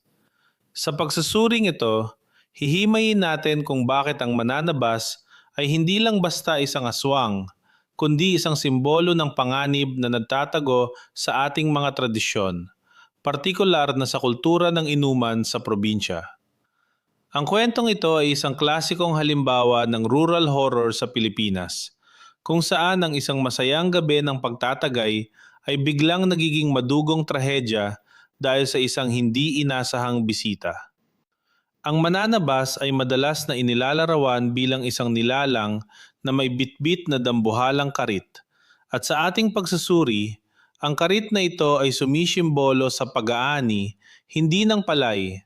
[SPEAKER 5] Sa pagsusuring ito, hihimayin natin kung bakit ang Mananabas ay hindi lang basta isang aswang, kundi isang simbolo ng panganib na nagtatago sa ating mga tradisyon, partikular na sa kultura ng inuman sa probinsya. Ang kwentong ito ay isang klasikong halimbawa ng rural horror sa Pilipinas, kung saan ang isang masayang gabi ng pagtatagay ay biglang nagiging madugong trahedya dahil sa isang hindi inasahang bisita. Ang Mananabas ay madalas na inilalarawan bilang isang nilalang na may bitbit na dambuhalang karit, at sa ating pagsusuri, ang karit na ito ay sumisimbolo sa pag-aani hindi ng palay,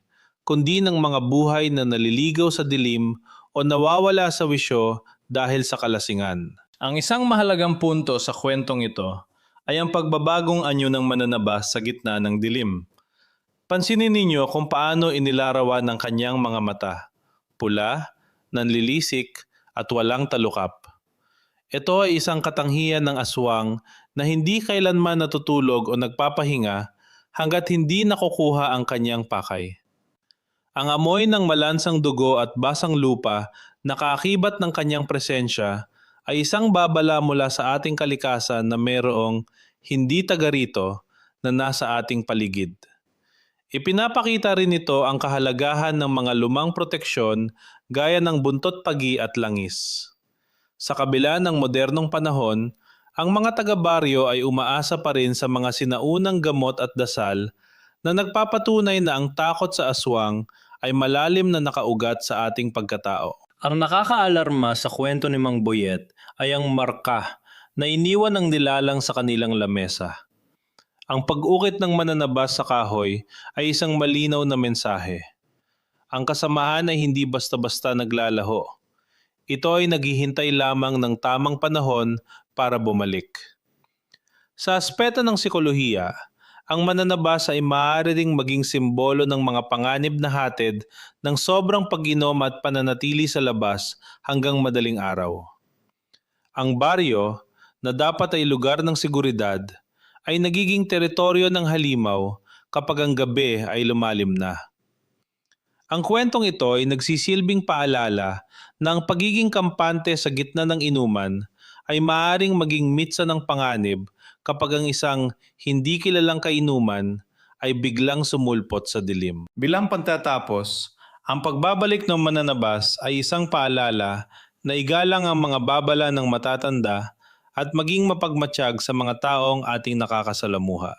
[SPEAKER 5] kundi ng mga buhay na naliligaw sa dilim o nawawala sa wisyo dahil sa kalasingan. Ang isang mahalagang punto sa kwentong ito ay ang pagbabagong anyo ng Mananabas sa gitna ng dilim. Pansinin ninyo kung paano inilarawan ng kanyang mga mata. pula, nanlilisik at walang talukap. Ito ay isang katangian ng aswang na hindi kailanman natutulog o nagpapahinga hanggat hindi nakukuha ang kanyang pakay. Ang amoy ng malansang dugo at basang lupa na kaakibat ng kanyang presensya ay isang babala mula sa ating kalikasan na mayroong hindi taga rito na nasa ating paligid. Ipinapakita rin ito ang kahalagahan ng mga lumang proteksyon gaya ng buntot pagi at langis. Sa kabila ng modernong panahon, ang mga taga-baryo ay umaasa pa rin sa mga sinaunang gamot at dasal na nagpapatunay na ang takot sa aswang ay malalim na nakaugat sa ating pagkatao. Ang nakakaalarma sa kwento ni Mang Boyet ay ang marka na iniwan ng nilalang sa kanilang lamesa. Ang pag-ukit ng mananabas sa kahoy ay isang malinaw na mensahe. Ang kasamahan ay hindi basta-basta naglalaho. Ito ay naghihintay lamang ng tamang panahon para bumalik. Sa aspeto ng psikolohiya, ang mananabas ay maaari ding maging simbolo ng mga panganib na hatid ng sobrang pag-inom at pananatili sa labas hanggang madaling araw. Ang baryo, na dapat ay lugar ng seguridad, ay nagiging teritoryo ng halimaw kapag ang gabi ay lumalim na. Ang kwentong ito ay nagsisilbing paalala na ang pagiging kampante sa gitna ng inuman ay maaaring maging mitsa ng panganib kapag ang isang hindi kilalang kainuman ay biglang sumulpot sa dilim. Bilang pagtatapos, ang pagbabalik ng mananabas ay isang paalala na igalang ang mga babala ng matatanda at maging mapagmatsyag sa mga taong ating nakakasalamuha.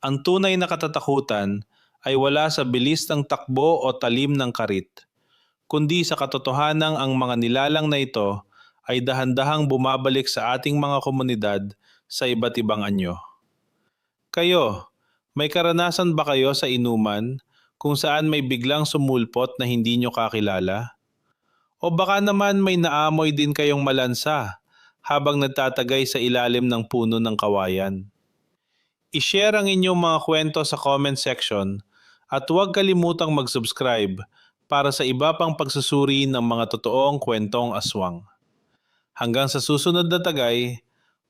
[SPEAKER 5] Ang tunay na katatakutan ay wala sa bilis ng takbo o talim ng karit, kundi sa katotohanang ang mga nilalang na ito ay dahan-dahang bumabalik sa ating mga komunidad sa iba't ibang anyo. Kayo, may karanasan ba kayo sa inuman kung saan may biglang sumulpot na hindi nyo kakilala? O baka naman may naamoy din kayong malansa habang nagtatagay sa ilalim ng puno ng kawayan? I-share ang inyong mga kwento sa comment section at huwag kalimutang mag-subscribe para sa iba pang pagsusuri ng mga totoong kwentong aswang. Hanggang sa susunod na tagay,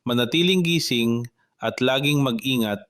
[SPEAKER 5] manatiling gising at laging mag-ingat